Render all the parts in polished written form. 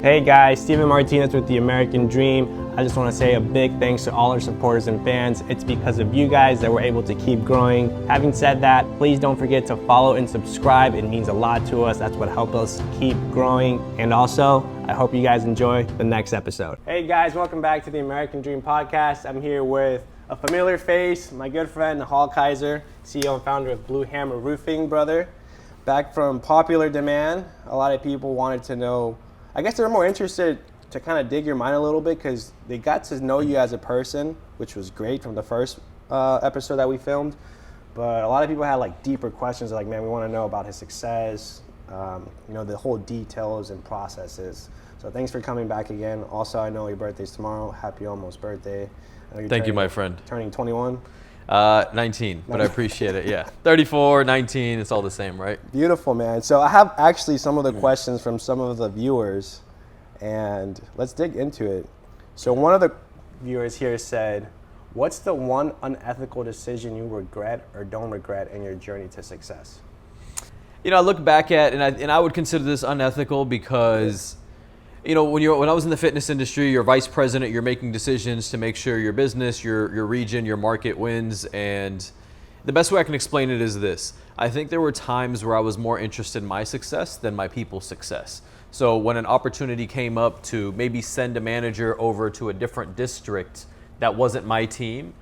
Hey guys, Steven Martinez with The American Dream. I just want to say a big thanks to all our supporters and fans. It's because of you guys that we're able to keep growing. Having said that, please don't forget to follow and subscribe. It means a lot to us. That's what helps us keep growing. And also, I hope you guys enjoy the next episode. Hey guys, welcome back to The American Dream podcast. I'm here with a familiar face, my good friend Nehal Kaiser, CEO and founder of Blue Hammer Roofing, brother. Back from popular demand, a lot of people wanted to know, I guess they're more interested to kind of dig your mind a little bit because they got to know you as a person, which was great from the first episode that we filmed. But a lot of people had like deeper questions like, man, we want to know about his success, the whole details and processes. So thanks for coming back again. Also, I know your birthday's tomorrow. Happy almost birthday. Thank you, my friend. Turning 21? 19, but I appreciate it, yeah. 34, 19, it's all the same, right? Beautiful, man. So I have actually some of the questions from some of the viewers, and let's dig into it. So one of the viewers here said, what's the one unethical decision you regret or don't regret in your journey to success? You know, I look back at, and I would consider this unethical because, you know, when I was in the fitness industry, you're vice president, you're making decisions to make sure your business, your region, your market wins. And the best way I can explain it is this. I think there were times where I was more interested in my success than my people's success. So when an opportunity came up to maybe send a manager over to a different district that wasn't my team,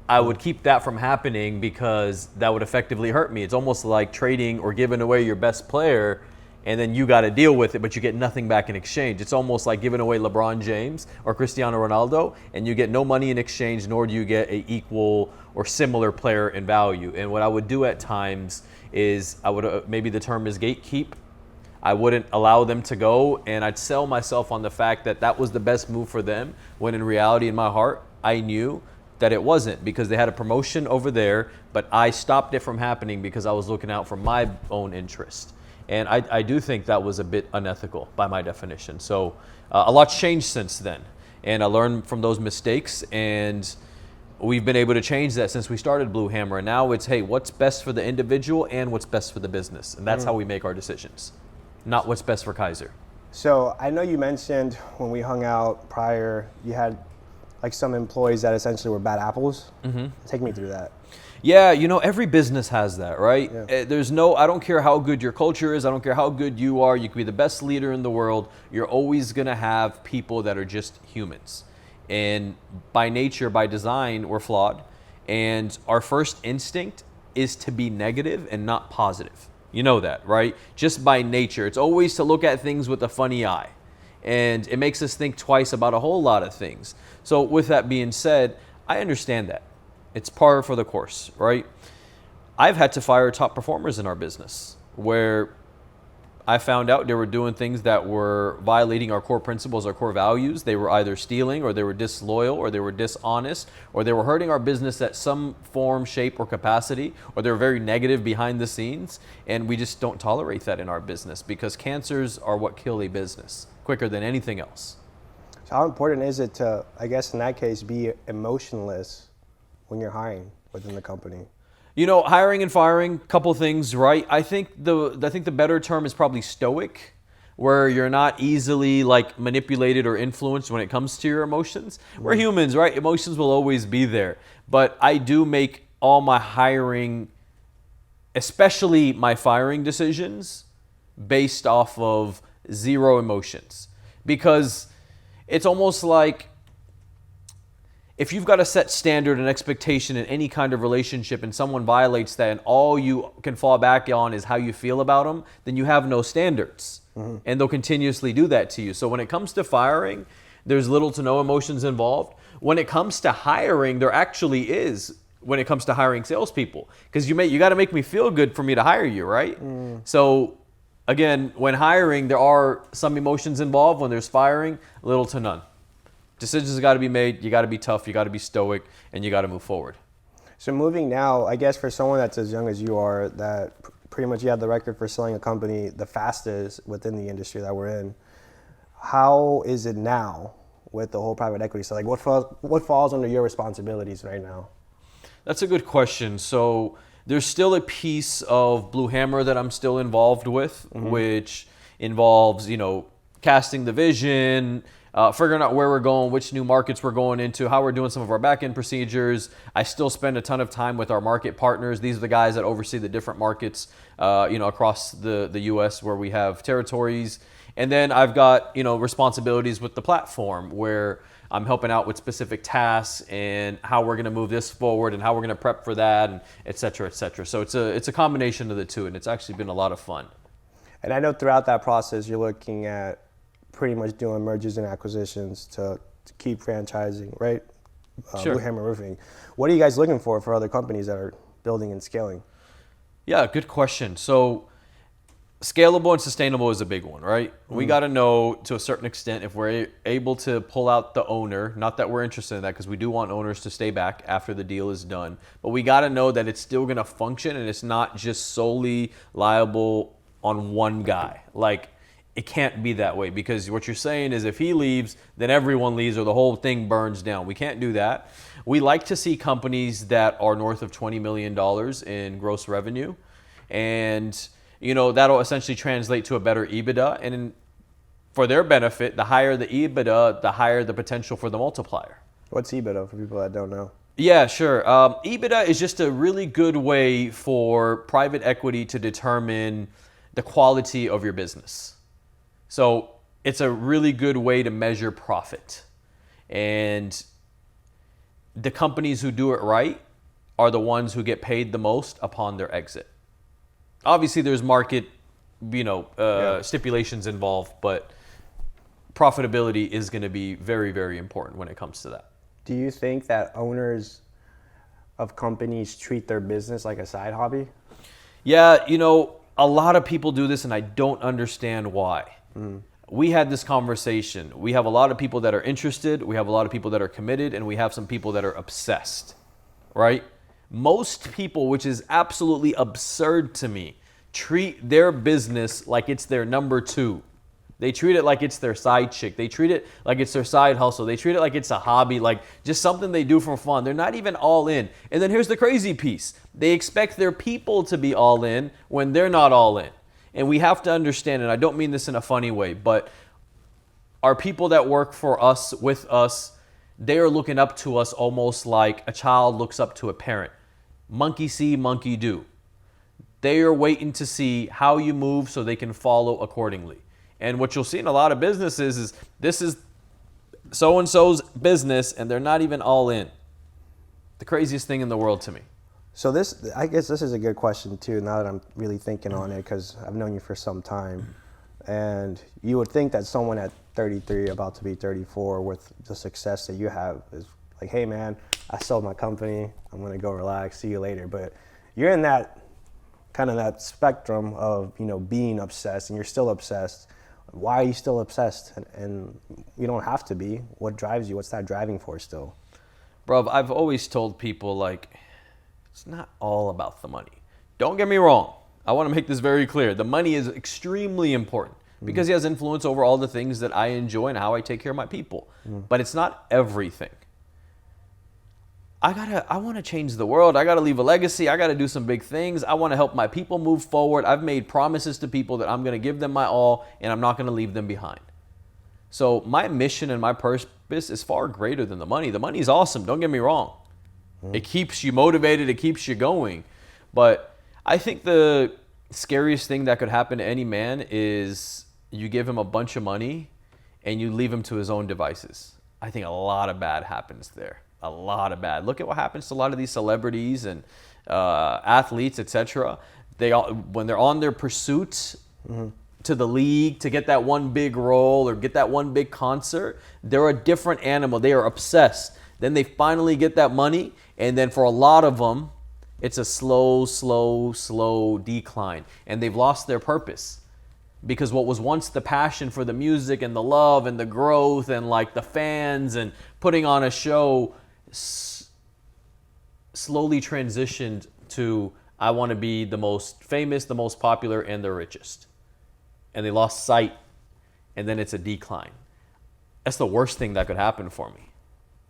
I would keep that from happening because that would effectively hurt me. It's almost like trading or giving away your best player and then you got to deal with it, but you get nothing back in exchange. It's almost like giving away LeBron James or Cristiano Ronaldo, and you get no money in exchange, nor do you get an equal or similar player in value. And what I would do at times is I would, maybe the term is gatekeep. I wouldn't allow them to go, and I'd sell myself on the fact that that was the best move for them, when in reality, in my heart, I knew that it wasn't, because they had a promotion over there, but I stopped it from happening because I was looking out for my own interest. And I do think that was a bit unethical by my definition. So a lot's changed since then. And I learned from those mistakes. And we've been able to change that since we started Blue Hammer. And now it's, hey, what's best for the individual and what's best for the business? And that's how we make our decisions, not what's best for Kaiser. So I know you mentioned when we hung out prior, you had like some employees that essentially were bad apples. Mm-hmm. Take me through that. Yeah, you know, every business has that, right? Yeah. I don't care how good your culture is, I don't care how good you are, you can be the best leader in the world, you're always gonna have people that are just humans. And by nature, by design, we're flawed. And our first instinct is to be negative and not positive. You know that, right? Just by nature. It's always to look at things with a funny eye. And it makes us think twice about a whole lot of things. So with that being said, I understand that. It's par for the course, right? I've had to fire top performers in our business where I found out they were doing things that were violating our core principles, our core values. They were either stealing, or they were disloyal, or they were dishonest, or they were hurting our business at some form, shape, or capacity, or they were very negative behind the scenes. And we just don't tolerate that in our business because cancers are what kill a business quicker than anything else. So how important is it to, I guess in that case, be emotionless when you're hiring within the company? You know, hiring and firing, couple things, right? I think the better term is probably stoic, where you're not easily like manipulated or influenced when it comes to your emotions. We're humans, right? Emotions will always be there. But I do make all my hiring, especially my firing decisions, based off of zero emotions. Because it's almost like, if you've got a set standard and expectation in any kind of relationship and someone violates that and all you can fall back on is how you feel about them, then you have no standards. Mm-hmm. And they'll continuously do that to you. So when it comes to firing, there's little to no emotions involved. When it comes to hiring, there actually is when it comes to hiring salespeople. Because you got to make me feel good for me to hire you, right? Mm. So again, when hiring, there are some emotions involved. When there's firing, little to none. Decisions got to be made, you got to be tough, you got to be stoic, and you got to move forward. So moving now, I guess for someone that's as young as you are, that pretty much you have the record for selling a company the fastest within the industry that we're in, how is it now with the whole private equity? So like what falls under your responsibilities right now? That's a good question. So there's still a piece of Blue Hammer that I'm still involved with, mm-hmm. which involves, casting the vision, figuring out where we're going, which new markets we're going into, how we're doing some of our back-end procedures. I still spend a ton of time with our market partners. These are the guys that oversee the different markets, across the U.S. where we have territories. And then I've got, responsibilities with the platform where I'm helping out with specific tasks and how we're going to move this forward and how we're going to prep for that, and et cetera, et cetera. So it's a combination of the two, and it's actually been a lot of fun. And I know throughout that process, you're looking at pretty much doing mergers and acquisitions to keep franchising, right? Sure. Blue Hammer Roofing. What are you guys looking for other companies that are building and scaling? Yeah, good question. So scalable and sustainable is a big one, right? We got to know to a certain extent if we're able to pull out the owner, not that we're interested in that because we do want owners to stay back after the deal is done, but we got to know that it's still going to function and it's not just solely liable on one guy. Like, it can't be that way, because what you're saying is if he leaves, then everyone leaves or the whole thing burns down. We can't do that. We like to see companies that are north of $20 million in gross revenue. And, that'll essentially translate to a better EBITDA. And for their benefit, the higher the EBITDA, the higher the potential for the multiplier. What's EBITDA for people that don't know? Yeah, sure. EBITDA is just a really good way for private equity to determine the quality of your business. So it's a really good way to measure profit. And the companies who do it right are the ones who get paid the most upon their exit. Obviously, there's market, stipulations involved, but profitability is going to be very, very important when it comes to that. Do you think that owners of companies treat their business like a side hobby? Yeah, a lot of people do this, and I don't understand why. We had this conversation. We have a lot of people that are interested. We have a lot of people that are committed, and we have some people that are obsessed, right? Most people, which is absolutely absurd to me, treat their business like it's their number two. They treat it like it's their side chick. They treat it like it's their side hustle. They treat it like it's a hobby, like just something they do for fun. They're not even all in. And then here's the crazy piece. They expect their people to be all in when they're not all in. And we have to understand, and I don't mean this in a funny way, but our people that work for us, with us, they are looking up to us almost like a child looks up to a parent. Monkey see, monkey do. They are waiting to see how you move so they can follow accordingly. And what you'll see in a lot of businesses is this is so-and-so's business, and they're not even all in. The craziest thing in the world to me. So I guess this is a good question too, now that I'm really thinking on it, because I've known you for some time. And you would think that someone at 33, about to be 34, with the success that you have is like, hey man, I sold my company, I'm gonna go relax, see you later. But you're in that kind of that spectrum of, being obsessed, and you're still obsessed. Why are you still obsessed? And you don't have to be. What drives you? What's that driving force still? Bro, I've always told people, like, it's not all about the money. Don't get me wrong. I want to make this very clear. The money is extremely important because it has influence over all the things that I enjoy and how I take care of my people. But it's not everything. I want to change the world. I got to leave a legacy. I got to do some big things. I want to help my people move forward. I've made promises to people that I'm going to give them my all, and I'm not going to leave them behind. So my mission and my purpose is far greater than the money. The money is awesome. Don't get me wrong. It keeps you motivated. It keeps you going. But I think the scariest thing that could happen to any man is you give him a bunch of money and you leave him to his own devices. I think a lot of bad happens there. A lot of bad. Look at what happens to a lot of these celebrities and athletes, etc. When they're on their pursuit to the league to get that one big role or get that one big concert, they're a different animal. They are obsessed. Then they finally get that money, and then for a lot of them, it's a slow decline, and they've lost their purpose. Because what was once the passion for the music and the love and the growth and like the fans and putting on a show slowly transitioned to, I want to be the most famous, the most popular, and the richest. And they lost sight, and then it's a decline. That's the worst thing that could happen for me.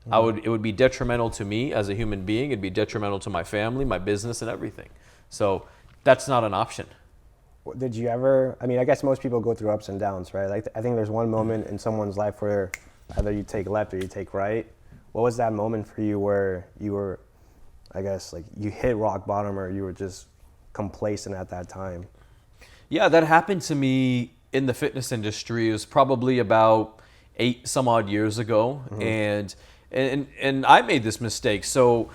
It would be detrimental to me as a human being. It'd be detrimental to my family, my business, and everything. So that's not an option. Did you ever, I mean, I guess most people go through ups and downs, right? Like, I think there's one moment in someone's life where either you take left or you take right. What was that moment for you where you were, I guess, like you hit rock bottom or you were just complacent at that time? Yeah, that happened to me in the fitness industry. It was probably about 8 some odd years ago. And I made this mistake. So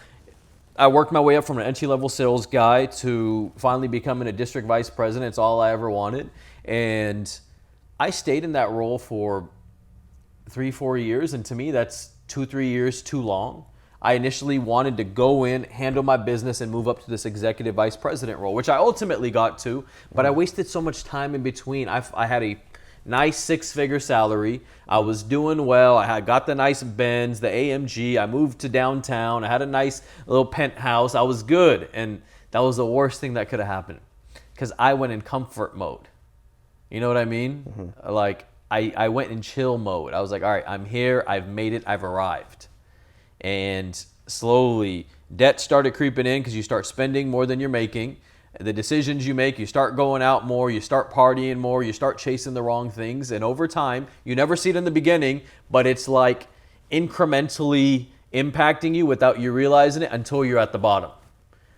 I worked my way up from an entry-level sales guy to finally becoming a district vice president. It's all I ever wanted. And I stayed in that role for 3-4 years. And to me, that's 2-3 years too long. I initially wanted to go in, handle my business, and move up to this executive vice president role, which I ultimately got to. But I wasted so much time in between. I had a nice 6-figure salary. I was doing well. I had got the nice Benz, the AMG. I moved to downtown. I had a nice little penthouse. I was good. And that was the worst thing that could have happened because I went in comfort mode. You know what I mean? Like I went in chill mode. I was like, all right, I'm here. I've made it. I've arrived. And slowly debt started creeping in because you start spending more than you're making. The decisions you make, you start going out more, you start partying more, you start chasing the wrong things. And over time, you never see it in the beginning, but it's like incrementally impacting you without you realizing it until you're at the bottom.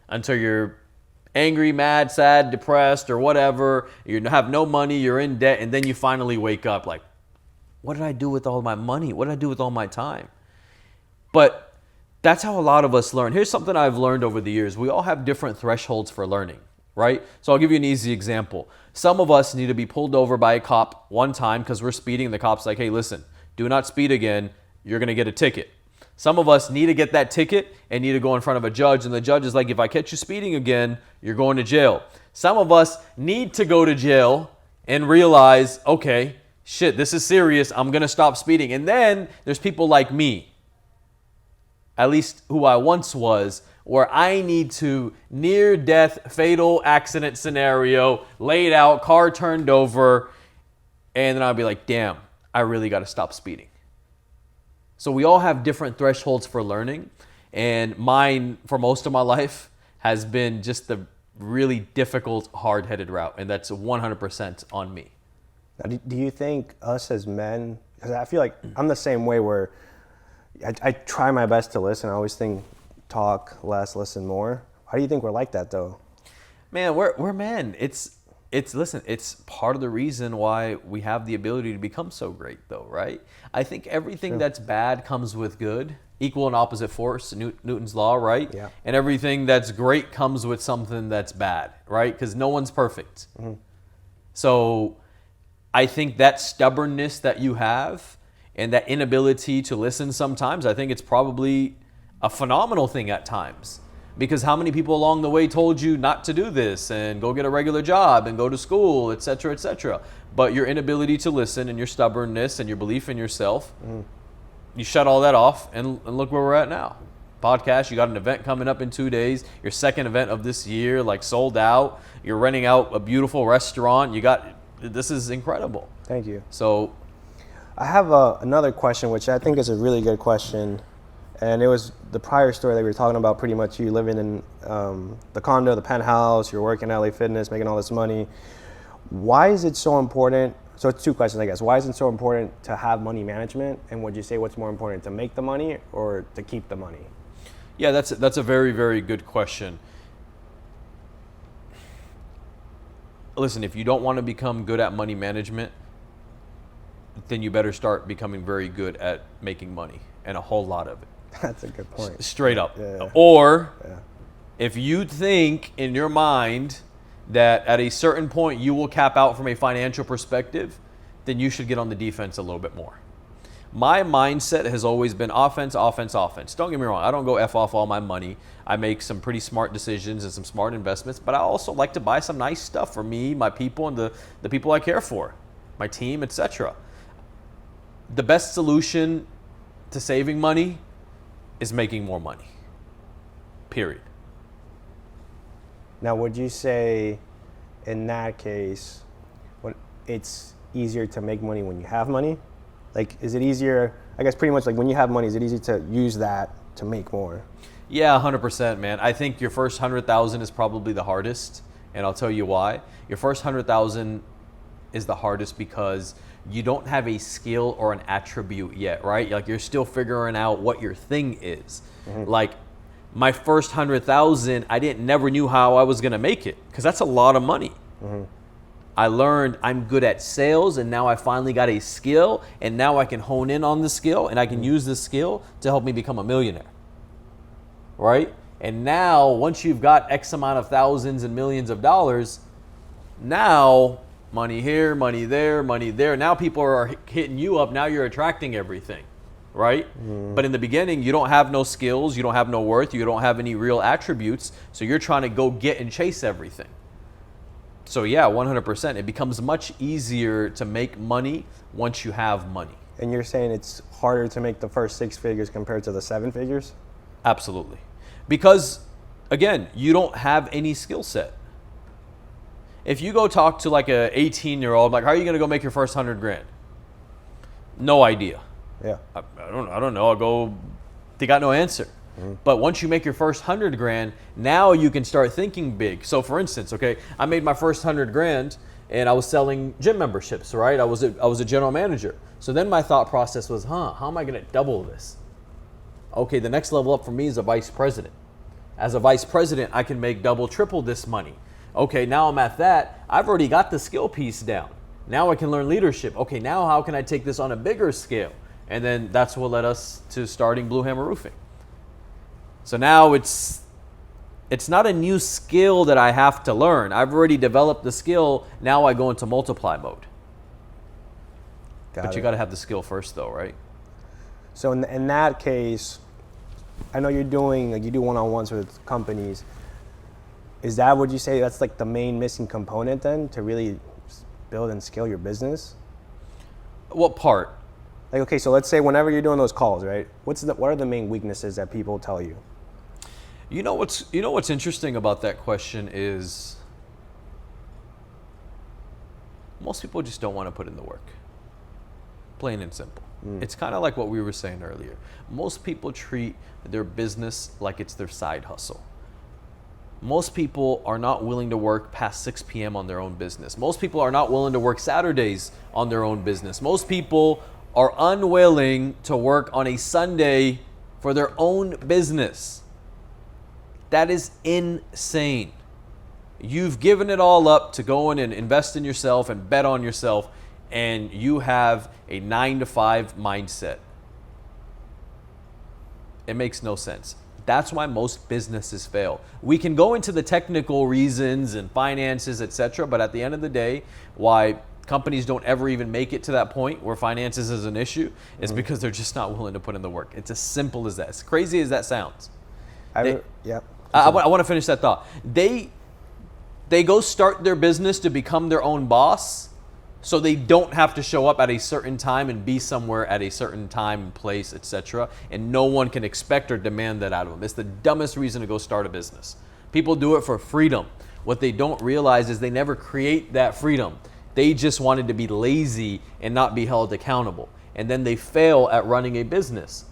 Until you're angry, mad, sad, depressed, or whatever. You have no money, you're in debt, and then you finally wake up like, what did I do with all my money? What did I do with all my time? But that's how a lot of us learn. Here's something I've learned over the years. We all have different thresholds for learning, right? So I'll give you an easy example. Some of us need to be pulled over by a cop one time because we're speeding. And the cop's like, hey, listen, do not speed again. You're going to get a ticket. Some of us need to get that ticket and need to go in front of a judge. And the judge is like, if I catch you speeding again, you're going to jail. Some of us need to go to jail and realize, okay, shit, this is serious. I'm going to stop speeding. And then there's people like me, at least who I once was, where I need to near-death, fatal accident scenario, laid out, car turned over, and then I'll be like, damn, I really got to stop speeding. So we all have different thresholds for learning, and mine, for most of my life, has been just the really difficult, hard-headed route, and that's 100% on me. Now, do you think us as men, because I feel like I'm the same way where I try my best to listen. I always think talk less, listen more. Why do you think we're like that though? Man, we're men. It's listen, it's part of the reason why we have the ability to become so great though, right? I think everything that's bad comes with good. Equal and opposite force, Newton's law, right? Yeah. And everything that's great comes with something that's bad, right? Because no one's perfect. So I think that stubbornness that you have and that inability to listen sometimes, I think it's probably a phenomenal thing at times. Because how many people along the way told you not to do this and go get a regular job and go to school, et cetera, et cetera. But your inability to listen and your stubbornness and your belief in yourself, you shut all that off and look where we're at now. Podcast, you got an event coming up in 2 days, your second event of this year, like sold out. You're renting out a beautiful restaurant. This is incredible. Thank you. So I have another question, which I think is a really good question. And it was the prior story that we were talking about, pretty much you living in the condo, the penthouse, you're working at LA Fitness, making all this money. Why is it so important? So it's 2 questions, I guess. Why is it so important to have money management? And would you say what's more important, to make the money or to keep the money? yeah, that's a very, very good question. Listen, if you don't want to become good at money management, then you better start becoming very good at making money, and a whole lot of it. That's a good point. Straight up. Yeah. Or Yeah. if you think in your mind that at a certain point you will cap out from a financial perspective, then you should get on the defense a little bit more. My mindset has always been offense, offense, offense. Don't get me wrong. I don't go F off all my money. I make some pretty smart decisions and some smart investments, but I also like to buy some nice stuff for me, my people, and the people I care for, my team, etc. The best solution to saving money is making more money. Period. Now, would you say in that case, when it's easier to make money when you have money? Like, is it easier, I guess pretty much like when you have money, is it easier to use that to make more? Yeah, 100%, man. I think your first 100,000 is probably the hardest. And I'll tell you why. Your first 100,000 is the hardest because you don't have a skill or an attribute yet, right? Like, you're still figuring out what your thing is. Like, my first 100,000, I never knew how I was gonna make it, because that's a lot of money. I learned I'm good at sales, and now I finally got a skill, and now I can hone in on the skill, and I can use the skill to help me become a millionaire, right? And now, once you've got X amount of thousands and millions of dollars, now money here, money there, money there. Now people are hitting you up. Now you're attracting everything, right? But in the beginning, you don't have no skills, you don't have no worth, you don't have any real attributes. So you're trying to go get and chase everything. So yeah, 100%. It becomes much easier to make money once you have money. And you're saying it's harder to make the first 6 figures compared to the 7 figures? Absolutely. Because, again, you don't have any skill set. If you go talk to like a 18-year-old, like, how are you going to go make your first 100 grand? No idea. Yeah. I don't know. They got no answer. But once you make your first 100 grand, now you can start thinking big. So for instance, okay, I made my first 100 grand and I was selling gym memberships, right? I was a general manager. So then my thought process was, how am I going to double this? Okay, the next level up for me is a vice president. As a vice president, I can make double, triple this money. Okay, now I'm at that. I've already got the skill piece down. Now I can learn leadership. Okay, now how can I take this on a bigger scale? And then that's what led us to starting Blue Hammer Roofing. So now it's not a new skill that I have to learn. I've already developed the skill. Now I go into multiply mode. But you got to have the skill first though, right? So in that case, I know you do one-on-ones with companies. Is that, would you say that's like the main missing component then to really build and scale your business? What part? Like, okay, so let's say whenever you're doing those calls, right? What are the main weaknesses that people tell you? You know what's interesting about that question is most people just don't want to put in the work. Plain and simple. It's kind of like what we were saying earlier. Most people treat their business like it's their side hustle. Most people are not willing to work past 6 p.m. on their own business. Most people are not willing to work Saturdays on their own business. Most people are unwilling to work on a Sunday for their own business. That is insane. You've given it all up to go in and invest in yourself and bet on yourself, and you have a 9-to-5 mindset. It makes no sense. That's why most businesses fail. We can go into the technical reasons and finances, etc., but at the end of the day, why companies don't ever even make it to that point where finances is an issue is because they're just not willing to put in the work. It's as simple as that. As crazy as that sounds. I want to finish that thought. They go start their business to become their own boss, so they don't have to show up at a certain time and be somewhere at a certain time and place, etc. And no one can expect or demand that out of them. It's the dumbest reason to go start a business. People do it for freedom. What they don't realize is they never create that freedom. They just wanted to be lazy and not be held accountable. And then they fail at running a business.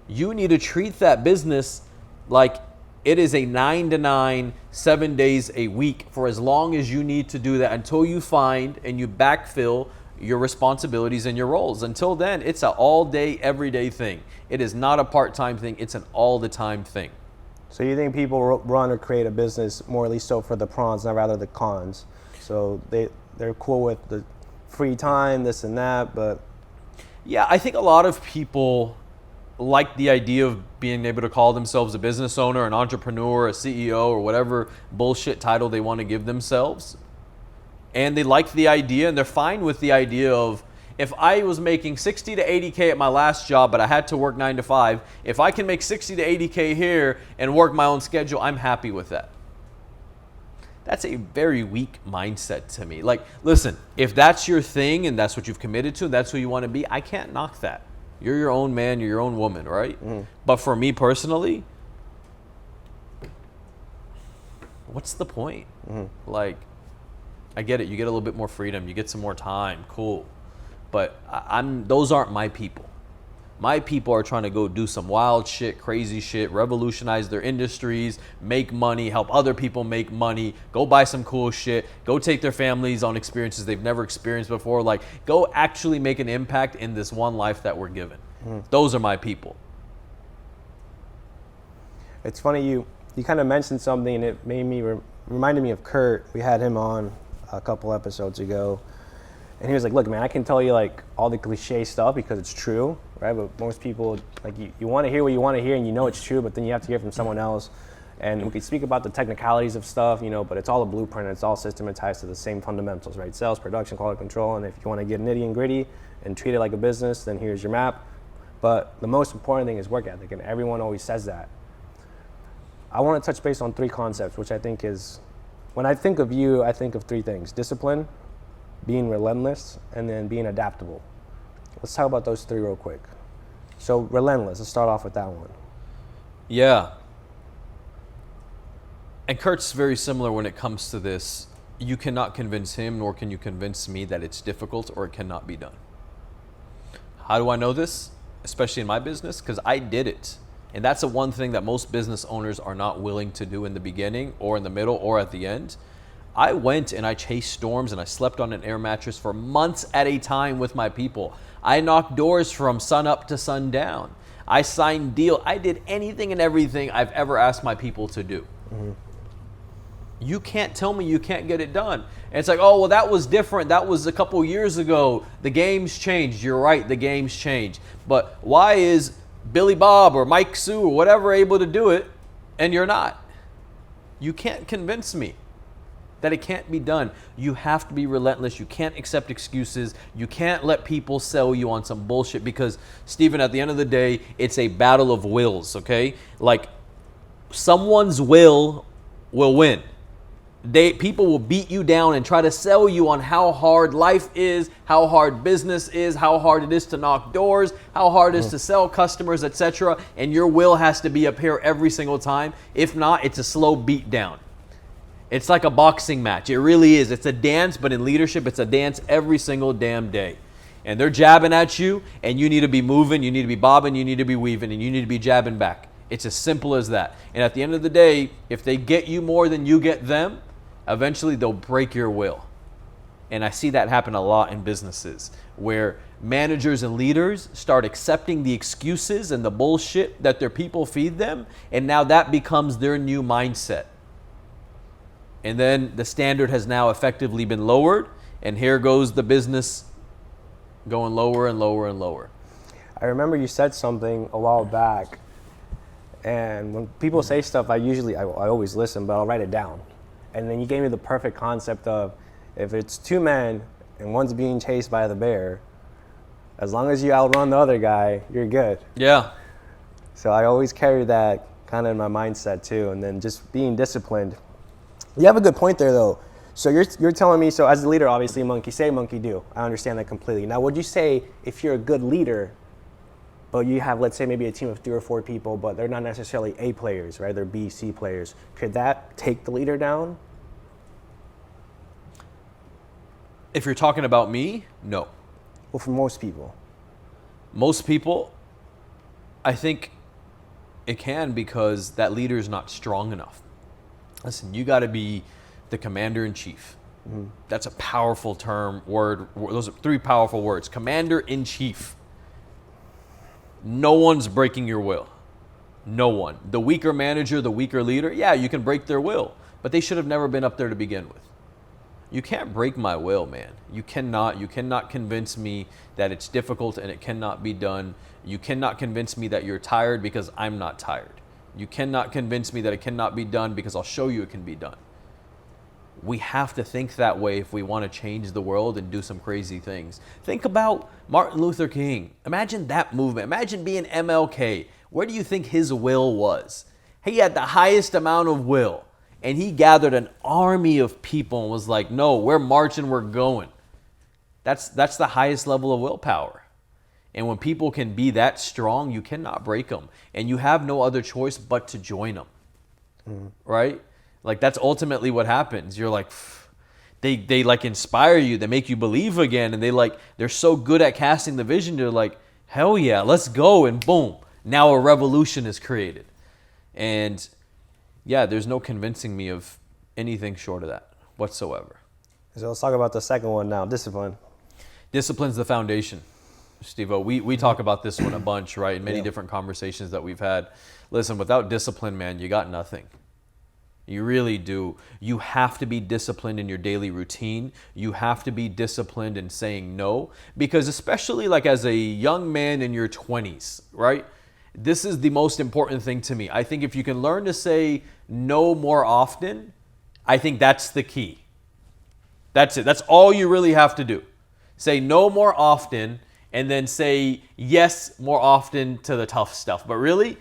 You need to treat that business like it is a 9 to 9, 7 days a week for as long as you need to do that until you find and you backfill your responsibilities and your roles. Until then, it's an all day, everyday thing. It is not a part-time thing. It's an all the time thing. So you think people run or create a business more or least so for the pros, not rather the cons. So they're cool with the free time, this and that, but... Yeah, I think a lot of people like the idea of being able to call themselves a business owner, an entrepreneur, a CEO, or whatever bullshit title they want to give themselves. And they like the idea, and they're fine with the idea of, if I was making 60 to 80K at my last job, but I had to work 9 to 5, if I can make 60 to 80K here and work my own schedule, I'm happy with that. That's a very weak mindset to me. Like, listen, if that's your thing and that's what you've committed to, that's who you want to be, I can't knock that. You're your own man, you're your own woman, right? But for me personally, what's the point? Like, I get it. You get a little bit more freedom. You get some more time. Cool. But those aren't my people. My people are trying to go do some wild shit, crazy shit, revolutionize their industries, make money, help other people make money, go buy some cool shit, go take their families on experiences they've never experienced before. Like, go actually make an impact in this one life that we're given. Those are my people. It's funny, you kind of mentioned something, and it made me reminded me of Kurt. We had him on a couple episodes ago, and he was like, look, man, I can tell you like all the cliche stuff because it's true, right? But most people, like, you want to hear what you want to hear, and you know it's true, but then you have to hear from someone else. And we could speak about the technicalities of stuff, you know, but it's all a blueprint. It's all systematized to the same fundamentals, right? Sales, production, quality control. And if you want to get nitty and gritty and treat it like a business, then here's your map. But the most important thing is work ethic, and everyone always says that. I want to touch base on 3 concepts, which I think is, when I think of you, I think of 3 things: discipline, being relentless, and then being adaptable. Let's talk about those 3 real quick. So relentless, let's start off with that one. Yeah. And Kurt's very similar when it comes to this. You cannot convince him, nor can you convince me that it's difficult or it cannot be done. How do I know this? Especially in my business, because I did it. And that's the one thing that most business owners are not willing to do in the beginning or in the middle or at the end. I went and I chased storms and I slept on an air mattress for months at a time with my people. I knocked doors from sun up to sundown. I signed deals. I did anything and everything I've ever asked my people to do. Mm-hmm. You can't tell me you can't get it done. And it's like, oh, well, that was different. That was a couple years ago. The game's changed. You're right, the game's changed. But why is Billy Bob or Mike Sue or whatever able to do it and you're not? You can't convince me that it can't be done. You have to be relentless. You can't accept excuses. You can't let people sell you on some bullshit because, Stephen, at the end of the day, it's a battle of wills, okay? Like, someone's will win. People will beat you down and try to sell you on how hard life is, how hard business is, how hard it is to knock doors, how hard it is to sell customers, etc. And your will has to be up here every single time. If not, it's a slow beat down. It's like a boxing match. It really is. It's a dance, but in leadership, it's a dance every single damn day. And they're jabbing at you, and you need to be moving, you need to be bobbing, you need to be weaving, and you need to be jabbing back. It's as simple as that. And at the end of the day, if they get you more than you get them, eventually they'll break your will. And I see that happen a lot in businesses where managers and leaders start accepting the excuses and the bullshit that their people feed them, and now that becomes their new mindset. And then the standard has now effectively been lowered, and here goes the business going lower and lower and lower. I remember you said something a while back, and when people say stuff, I always listen, but I'll write it down. And then you gave me the perfect concept of, if it's 2 men and one's being chased by the bear, as long as you outrun the other guy, you're good. Yeah. So I always carry that kind of in my mindset too. And then just being disciplined. You have a good point there though. So you're telling me, so as a leader, obviously monkey say, monkey do. I understand that completely. Now, would you say if you're a good leader, but you have, let's say, maybe a team of 3 or 4 people, but they're not necessarily A players, right? They're B, C players. Could that take the leader down? If you're talking about me, no. Well, for most people. Most people, I think it can, because that leader is not strong enough. Listen, you got to be the commander-in-chief. Mm-hmm. That's a powerful word. Those are 3 powerful words. Commander-in-chief. No one's breaking your will. No one. The weaker manager, the weaker leader, yeah, you can break their will, but they should have never been up there to begin with. You can't break my will, man. You cannot. You cannot convince me that it's difficult and it cannot be done. You cannot convince me that you're tired because I'm not tired. You cannot convince me that it cannot be done because I'll show you it can be done. We have to think that way if we want to change the world and do some crazy things. Think about Martin Luther King. Imagine that movement. Imagine being MLK. Where do you think his will was? He had the highest amount of will. And he gathered an army of people and was like, no, we're marching, we're going. That's the highest level of willpower. And when people can be that strong, you cannot break them. And you have no other choice but to join them. Right? Like, that's ultimately what happens. You're like, they like inspire you. They make you believe again. And they're so good at casting the vision. They're like, Hell yeah, let's go. And boom, now a revolution is created. And yeah, there's no convincing me of anything short of that whatsoever. So let's talk about the second one now, discipline. Discipline's the foundation, Steve-O. We talk about this one a bunch, right? In many different conversations that we've had. Listen, without discipline, man, you got nothing. You really do. You have to be disciplined in your daily routine. You have to be disciplined in saying no. Because especially like as a young man in your 20s, right? This is the most important thing to me. I think if you can learn to say no more often, I think that's the key. That's it. That's all you really have to do. Say no more often and then say yes more often to the tough stuff. But really,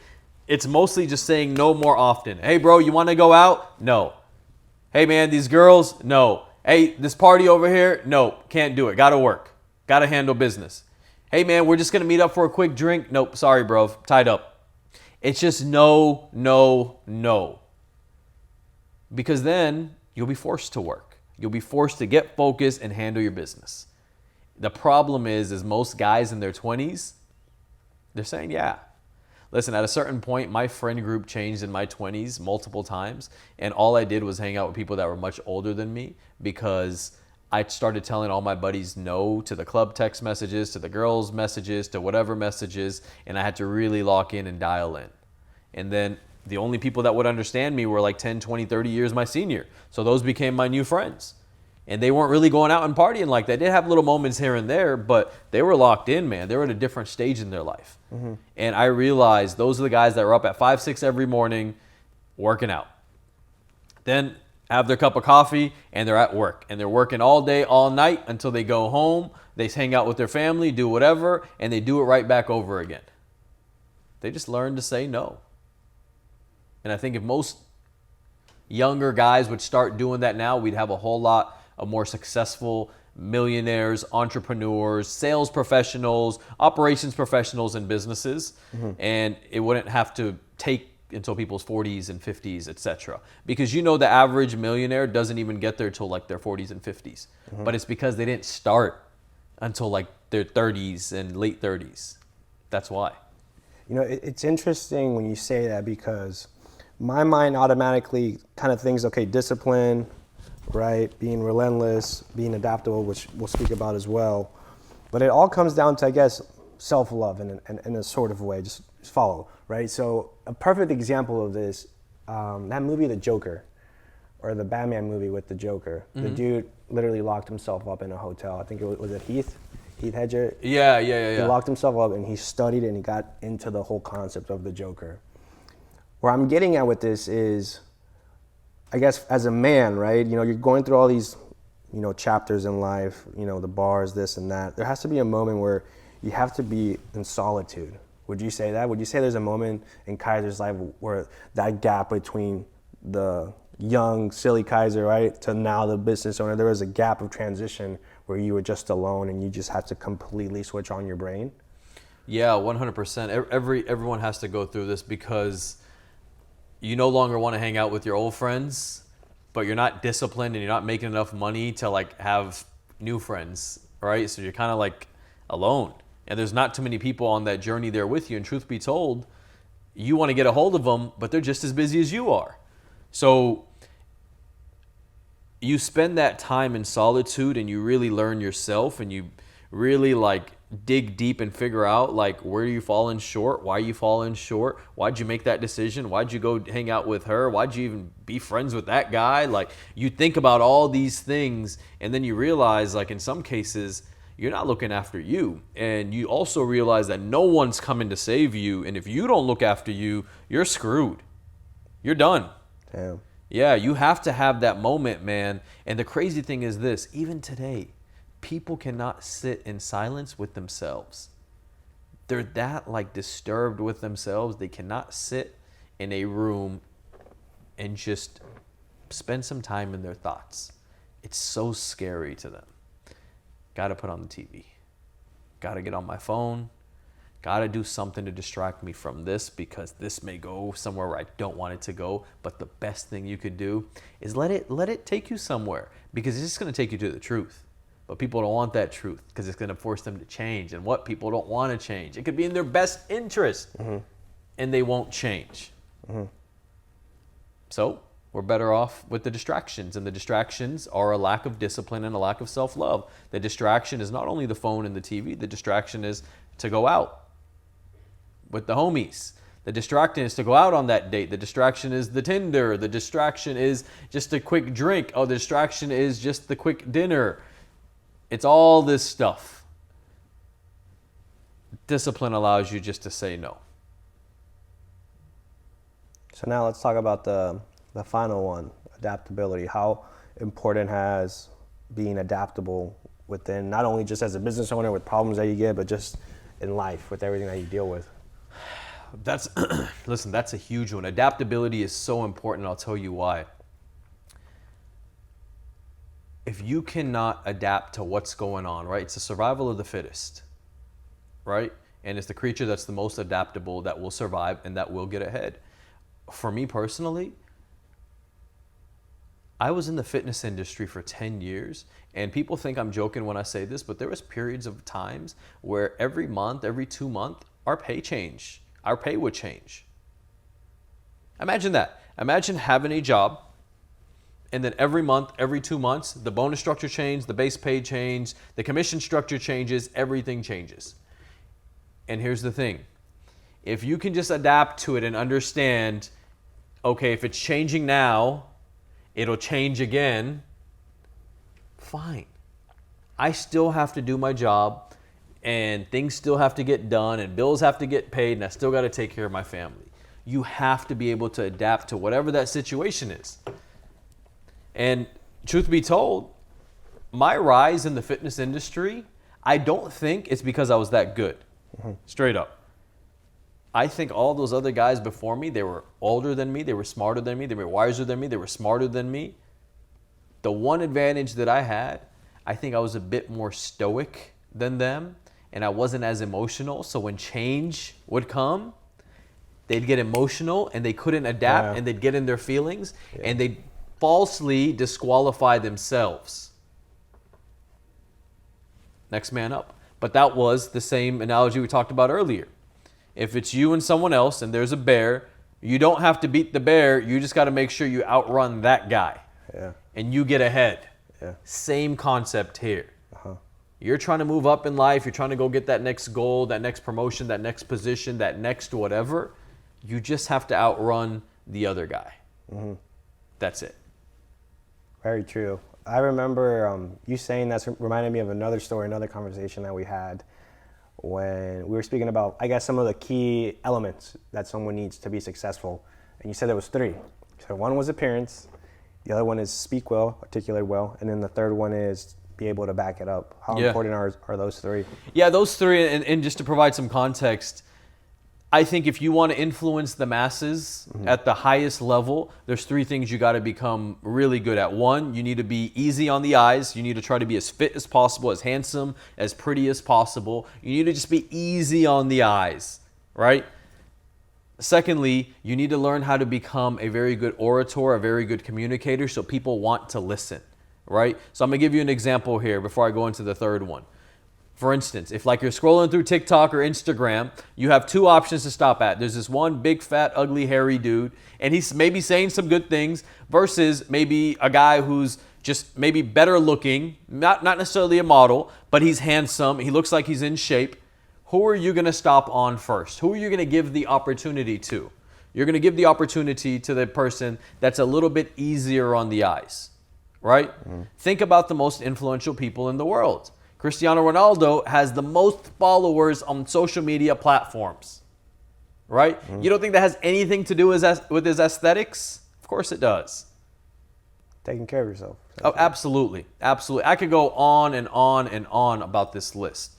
it's mostly just saying no more often. Hey, bro, you want to go out? No. Hey, man, these girls? No. Hey, this party over here? No, can't do it. Got to work. Got to handle business. Hey, man, we're just going to meet up for a quick drink. Nope, sorry, bro. Tied up. It's just no, no, no. Because then you'll be forced to work. You'll be forced to get focused and handle your business. The problem is most guys in their 20s, they're saying, yeah. Listen, at a certain point, my friend group changed in my 20s multiple times, and all I did was hang out with people that were much older than me because I started telling all my buddies no to the club text messages, to the girls' messages, to whatever messages, and I had to really lock in and dial in. And then the only people that would understand me were like 10, 20, 30 years my senior. So those became my new friends. And they weren't really going out and partying like that. They did have little moments here and there, but they were locked in, man. They were at a different stage in their life. Mm-hmm. And I realized those are the guys that were up at 5, 6 every morning working out. Then have their cup of coffee and they're at work. And they're working all day, all night until they go home. They hang out with their family, do whatever, and they do it right back over again. They just learned to say no. And I think if most younger guys would start doing that now, we'd have a whole lot of more successful millionaires, entrepreneurs, sales professionals, operations professionals in businesses. Mm-hmm. And it wouldn't have to take until people's 40s and 50s, etc. Because you know the average millionaire doesn't even get there till like their 40s and 50s. Mm-hmm. But it's because they didn't start until like their 30s and late 30s. That's why. You know, it's interesting when you say that because my mind automatically kind of thinks, okay, discipline, right? Being relentless, being adaptable, which we'll speak about as well. But it all comes down to, I guess, self-love in a sort of way, just follow, right? So a perfect example of this, that movie, The Joker, or the Batman movie with the Joker. Mm-hmm. The dude literally locked himself up in a hotel. I think was it Heath Ledger? Yeah. He locked himself up and he studied and he got into the whole concept of the Joker. Where I'm getting at with this is, I guess as a man, right, you know, you're going through all these, you know, chapters in life, you know, the bars, this and that. There has to be a moment where you have to be in solitude. Would you say that? Would you say there's a moment in Kaiser's life where that gap between the young, silly Kaiser, right, to now the business owner, there was a gap of transition where you were just alone and you just had to completely switch on your brain? Yeah, 100%. Everyone has to go through this because you no longer want to hang out with your old friends, but you're not disciplined and you're not making enough money to like have new friends, right? So you're kind of like alone. And there's not too many people on that journey there with you. And truth be told, you want to get a hold of them, but they're just as busy as you are. So you spend that time in solitude and you really learn yourself and you really like dig deep and figure out like where are you falling short, why are you falling short, why'd you make that decision, why'd you go hang out with her, why'd you even be friends with that guy. Like you think about all these things and then you realize like in some cases you're not looking after you, and you also realize that no one's coming to save you, and if you don't look after you, you're screwed. You're done. Damn. Yeah, you have to have that moment, man. And the crazy thing is this, even today, people cannot sit in silence with themselves. They're that like disturbed with themselves. They cannot sit in a room and just spend some time in their thoughts. It's so scary to them. Got to put on the TV. Got to get on my phone. Got to do something to distract me from this because this may go somewhere where I don't want it to go. But the best thing you could do is let it take you somewhere because it's just going to take you to the truth. But people don't want that truth because it's going to force them to change. And what people don't want to change. It could be in their best interest, and they won't change. So we're better off with the distractions. And the distractions are a lack of discipline and a lack of self-love. The distraction is not only the phone and the TV. The distraction is to go out with the homies. The distraction is to go out on that date. The distraction is the Tinder. The distraction is just a quick drink. Oh, the distraction is just the quick dinner. It's all this stuff. Discipline allows you just to say no. So now let's talk about the final one, adaptability. How important has being adaptable within, not only just as a business owner with problems that you get, but just in life with everything that you deal with? Listen, that's a huge one. Adaptability is so important. I'll tell you why. If you cannot adapt to what's going on, right? It's the survival of the fittest, right? And it's the creature that's the most adaptable that will survive and that will get ahead. For me personally, I was in the fitness industry for 10 years, and people think I'm joking when I say this, but there was periods of times where every month, every 2 months, our pay would change. Imagine that. Imagine having a job, and then every month, every 2 months, the bonus structure changes, the base pay changes, the commission structure changes, everything changes. And here's the thing. If you can just adapt to it and understand, okay, if it's changing now, it'll change again, fine. I still have to do my job, and things still have to get done, and bills have to get paid, and I still got to take care of my family. You have to be able to adapt to whatever that situation is. And truth be told, my rise in the fitness industry, I don't think it's because I was that good. Straight up. I think all those other guys before me, they were older than me, they were smarter than me, they were wiser than me, they were smarter than me. The one advantage that I had, I think I was a bit more stoic than them, and I wasn't as emotional. So when change would come, they'd get emotional and they couldn't adapt, and they'd get in their feelings, and they'd falsely disqualify themselves. Next man up. But that was the same analogy we talked about earlier. If it's you and someone else and there's a bear, you don't have to beat the bear. You just got to make sure you outrun that guy. And you get ahead. Same concept here. You're trying to move up in life. You're trying to go get that next goal, that next promotion, that next position, that next whatever. You just have to outrun the other guy. That's it. Very true. I remember you saying that reminded me of another story, another conversation that we had when we were speaking about, I guess, some of the key elements that someone needs to be successful. And you said there was 3. So one was appearance, the other one is speak well, articulate well, and then the third one is be able to back it up. How important are those 3? Yeah, those 3, and just to provide some context, I think if you want to influence the masses at the highest level, there's 3 things you got to become really good at. 1, you need to be easy on the eyes. You need to try to be as fit as possible, as handsome, as pretty as possible. You need to just be easy on the eyes, right? Secondly, you need to learn how to become a very good orator, a very good communicator, so people want to listen, right? So I'm going to give you an example here before I go into the third one. For instance, if like you're scrolling through TikTok or Instagram, you have 2 options to stop at. There's this one big, fat, ugly, hairy dude, and he's maybe saying some good things versus maybe a guy who's just maybe better looking, not necessarily a model, but he's handsome. He looks like he's in shape. Who are you going to stop on first? Who are you going to give the opportunity to? You're going to give the opportunity to the person that's a little bit easier on the eyes, right? Think about the most influential people in the world. Cristiano Ronaldo has the most followers on social media platforms, right? You don't think that has anything to do with his aesthetics? Of course it does. Taking care of yourself. Oh, absolutely. Absolutely. I could go on and on and on about this list.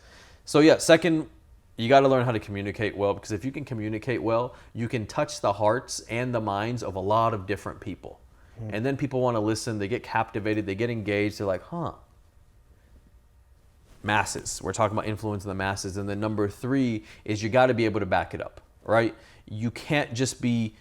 So yeah, second, you got to learn how to communicate well, because if you can communicate well, you can touch the hearts and the minds of a lot of different people. And then people want to listen. They get captivated. They get engaged. They're like, Masses. We're talking about influencing the masses. And then number 3 is you got to be able to back it up, right? You can't just be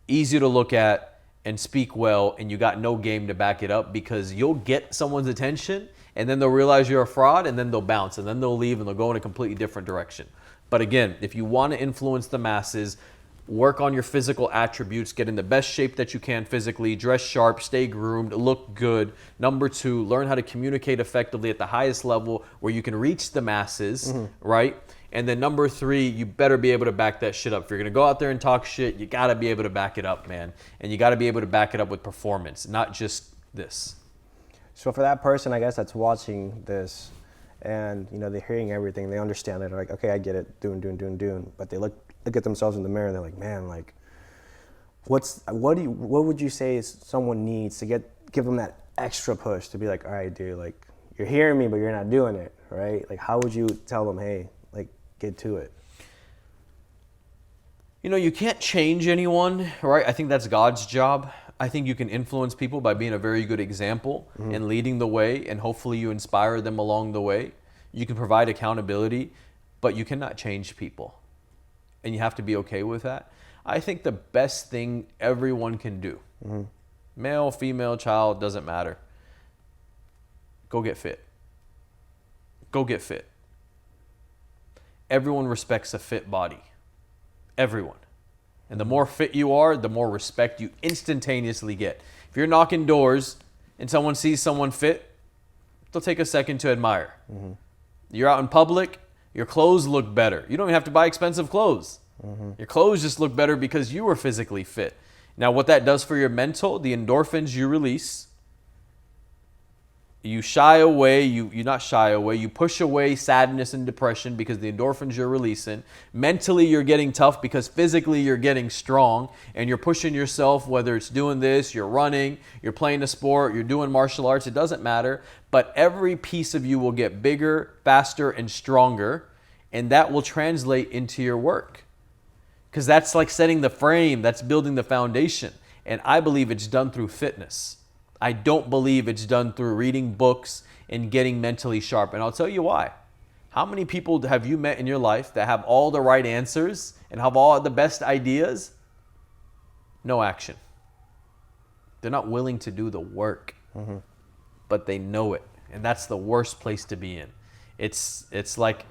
easy to look at and speak well and you got no game to back it up, because you'll get someone's attention and then they'll realize you're a fraud, and then they'll bounce, and then they'll leave, and they'll go in a completely different direction. But again, if you want to influence the masses, work on your physical attributes, get in the best shape that you can physically, dress sharp, stay groomed, look good. Number 2, learn how to communicate effectively at the highest level where you can reach the masses, right? And then number 3, you better be able to back that shit up. If you're going to go out there and talk shit, you got to be able to back it up, man. And you got to be able to back it up with performance, not just this. So for that person, I guess, that's watching this and, you know, they're hearing everything, they understand it, they're like, okay, I get it, doing. But they look at themselves in the mirror and they're like, man, like, what would you say someone needs to give them that extra push to be like, all right, dude, like, you're hearing me, but you're not doing it, right? Like, how would you tell them, hey, like, get to it? You know, you can't change anyone, right? I think that's God's job. I think you can influence people by being a very good example and leading the way, and hopefully you inspire them along the way. You can provide accountability, but you cannot change people. And you have to be okay with that. I think the best thing everyone can do, male, female, child, doesn't matter. Go get fit. Go get fit. Everyone respects a fit body. Everyone. And the more fit you are, the more respect you instantaneously get. If you're knocking doors and someone sees someone fit, they'll take a second to admire. You're out in public, your clothes look better. You don't even have to buy expensive clothes. Your clothes just look better because you were physically fit. Now, what that does for your mental, the endorphins you release, you shy away, you not shy away, you push away sadness and depression because the endorphins you're releasing. Mentally, you're getting tough because physically you're getting strong and you're pushing yourself, whether it's doing this, you're running, you're playing a sport, you're doing martial arts, it doesn't matter. But every piece of you will get bigger, faster, and stronger, and that will translate into your work. Because that's like setting the frame, that's building the foundation. And I believe it's done through fitness. I don't believe it's done through reading books and getting mentally sharp. And I'll tell you why. How many people have you met in your life that have all the right answers and have all the best ideas? No action. They're not willing to do the work, but they know it. And that's the worst place to be in. It's like,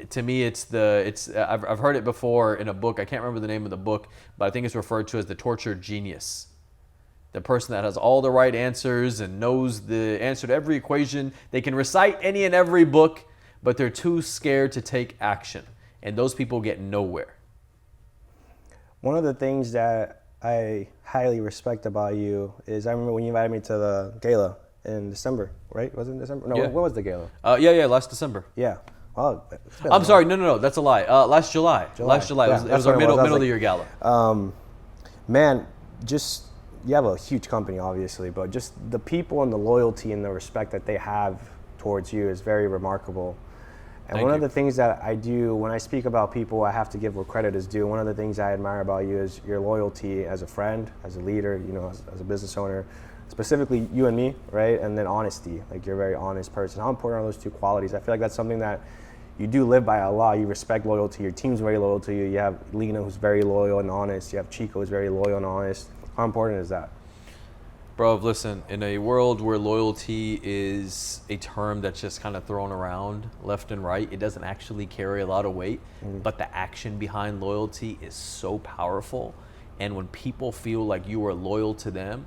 to me, I've heard it before in a book. I can't remember the name of the book, but I think it's referred to as the tortured genius. The person that has all the right answers and knows the answer to every equation. They can recite any and every book, but they're too scared to take action. And those people get nowhere. One of the things that I highly respect about you is I remember when you invited me to the gala in December, right? Was it in December? No, Yeah. when was the gala? Yeah, last December. Yeah. Well, I'm sorry, no, that's a lie. Last July. Last July. Yeah, It was our middle of the year gala. Man, just, you have a huge company, obviously, but just the people and the loyalty and the respect that they have towards you is very remarkable. And one of the things that I do when I speak about people, I have to give where credit is due. One of the things I admire about you is your loyalty as a friend, as a leader, you know, as a business owner, specifically you and me, right? And then honesty, like you're a very honest person. How important are those two qualities? I feel like that's something that you do live by a lot. You respect loyalty. Your team's very loyal to you. You have Lena, who's very loyal and honest. You have Chico, who's very loyal and honest. How important is that? Bro, listen, in a world where loyalty is a term that's just kind of thrown around left and right, it doesn't actually carry a lot of weight, but the action behind loyalty is so powerful. And when people feel like you are loyal to them,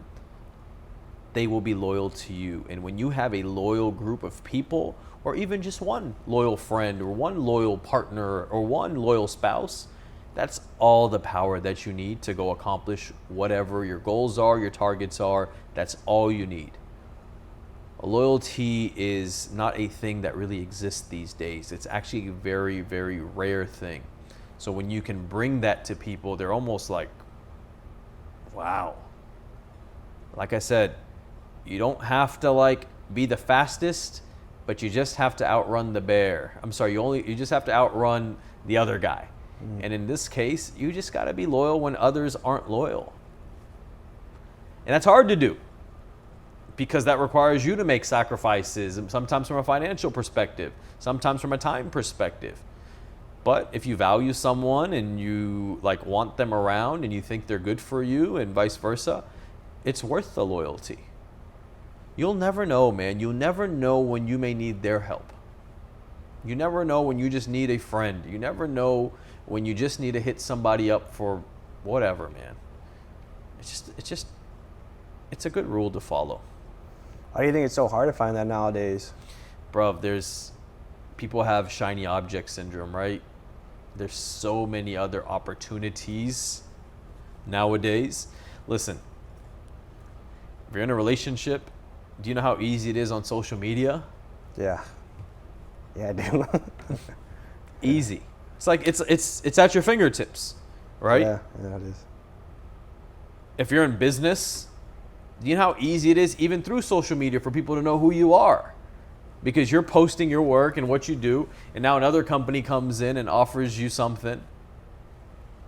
they will be loyal to you. And when you have a loyal group of people, or even just one loyal friend or one loyal partner or one loyal spouse, that's all the power that you need to go accomplish whatever your goals are, your targets are. That's all you need. Loyalty is not a thing that really exists these days. It's actually a very, very rare thing. So when you can bring that to people, they're almost like, wow. Like I said, you don't have to like be the fastest, but you just have to outrun the bear. I'm sorry, you just have to outrun the other guy. And in this case, you just got to be loyal when others aren't loyal. And that's hard to do because that requires you to make sacrifices, and sometimes from a financial perspective, sometimes from a time perspective. But if you value someone and you like want them around and you think they're good for you and vice versa, it's worth the loyalty. You'll never know, man. You'll never know when you may need their help. You never know when you just need a friend. You never know when you just need to hit somebody up for whatever, man. It's a good rule to follow. Why do you think it's so hard to find that nowadays? Bruv, people have shiny object syndrome, right? There's so many other opportunities nowadays. Listen, if you're in a relationship, do you know how easy it is on social media? Yeah, I do. Easy. It's like it's at your fingertips, right? Yeah, it is. If you're in business, do you know how easy it is even through social media for people to know who you are? Because you're posting your work and what you do, and now another company comes in and offers you something.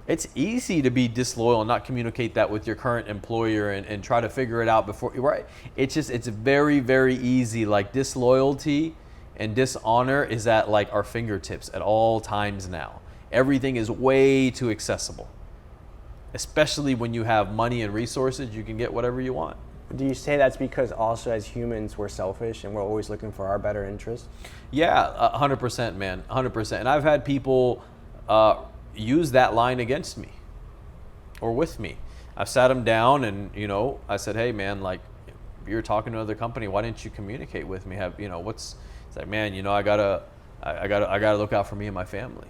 It's easy to be disloyal and not communicate that with your current employer and try to figure it out before, right? It's very, very easy. Like, disloyalty and dishonor is at like our fingertips at all times now. Everything is way too accessible. Especially when you have money and resources, you can get whatever you want. Do you say that's because also as humans we're selfish and we're always looking for our better interest? Yeah, 100%, man, 100%. And I've had people use that line against me or with me. I've sat them down and, I said, hey, man, like, you're talking to another company, why didn't you communicate with me? It's like, man, I gotta look out for me and my family.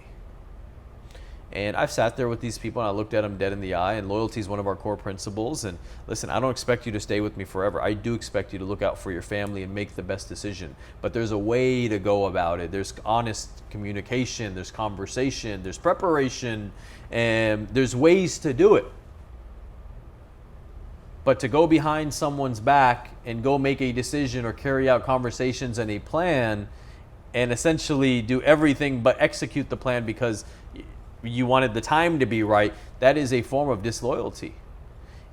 And I've sat there with these people and I looked at them dead in the eye, and loyalty is one of our core principles. And listen, I don't expect you to stay with me forever. I do expect you to look out for your family and make the best decision. But there's a way to go about it. There's honest communication, there's conversation, there's preparation, and there's ways to do it. But to go behind someone's back and go make a decision or carry out conversations and a plan and essentially do everything but execute the plan because you wanted the time to be right, that is a form of disloyalty.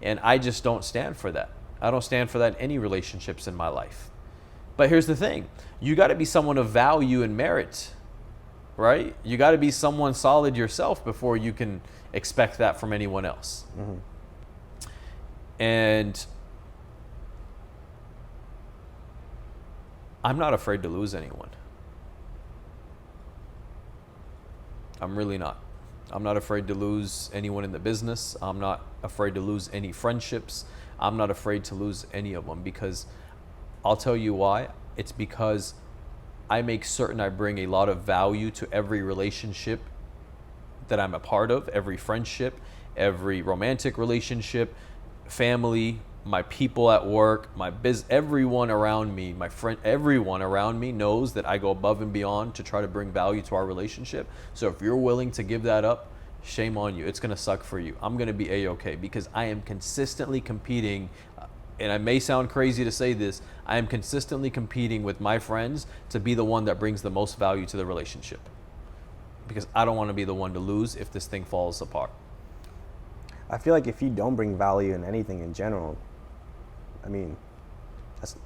And I just don't stand for that. I don't stand for that in any relationships in my life. But here's the thing. You got to be someone of value and merit, right? You got to be someone solid yourself before you can expect that from anyone else. Mm-hmm. And I'm not afraid to lose anyone. I'm really not. I'm not afraid to lose anyone in the business. I'm not afraid to lose any friendships. I'm not afraid to lose any of them, because I'll tell you why. It's because I make certain I bring a lot of value to every relationship that I'm a part of, every friendship, every romantic relationship, family, my people at work, everyone around me, my friend, everyone around me knows that I go above and beyond to try to bring value to our relationship. So if you're willing to give that up, shame on you. It's going to suck for you. I'm going to be A-okay because I am consistently competing, and I may sound crazy to say this, I am consistently competing with my friends to be the one that brings the most value to the relationship, because I don't want to be the one to lose if this thing falls apart. I feel like if you don't bring value in anything in general,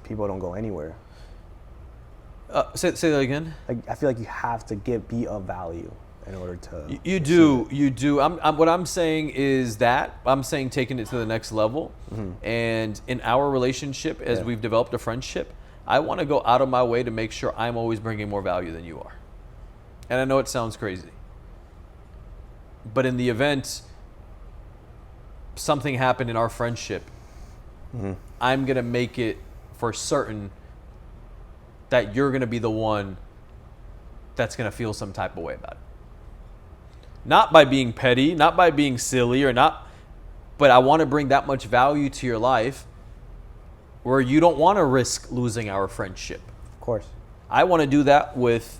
people don't go anywhere. Say that again. Like, I feel like you have to be of value in order to. You do. What I'm saying is that I'm saying taking it to the next level. Mm-hmm. And in our relationship, as we've developed a friendship, I want to go out of my way to make sure I'm always bringing more value than you are. And I know it sounds crazy, but in the event something happened in our friendship, mm-hmm. I'm going to make it for certain that you're going to be the one that's going to feel some type of way about it. Not by being petty, not by being silly but I want to bring that much value to your life where you don't want to risk losing our friendship. Of course. I want to do that with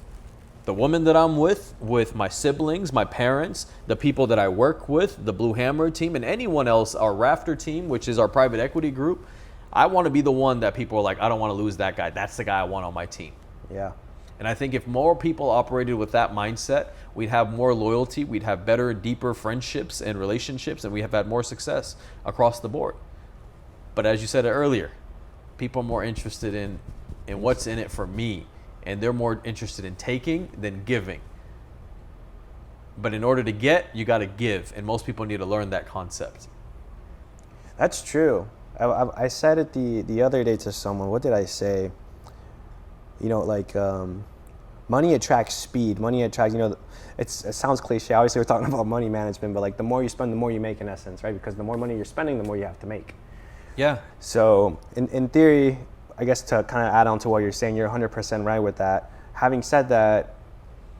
the woman that I'm with my siblings, my parents, the people that I work with, the Blue Hammer team, and anyone else, our Rafter team, which is our private equity group. I want to be the one that people are like, I don't want to lose that guy. That's the guy I want on my team. Yeah. And I think if more people operated with that mindset, we'd have more loyalty, we'd have better, deeper friendships and relationships, and we have had more success across the board. But as you said earlier, people are more interested in what's in it for me. And they're more interested in taking than giving. But in order to get, you got to give. And most people need to learn that concept. That's true. I said it the other day to someone. What did I say? You know, like money attracts speed. Money attracts, you know, it sounds cliche. Obviously, we're talking about money management, but like the more you spend, the more you make in essence, right? Because the more money you're spending, the more you have to make. Yeah. So in theory, I guess to kind of add on to what you're saying, you're 100% right with that. Having said that,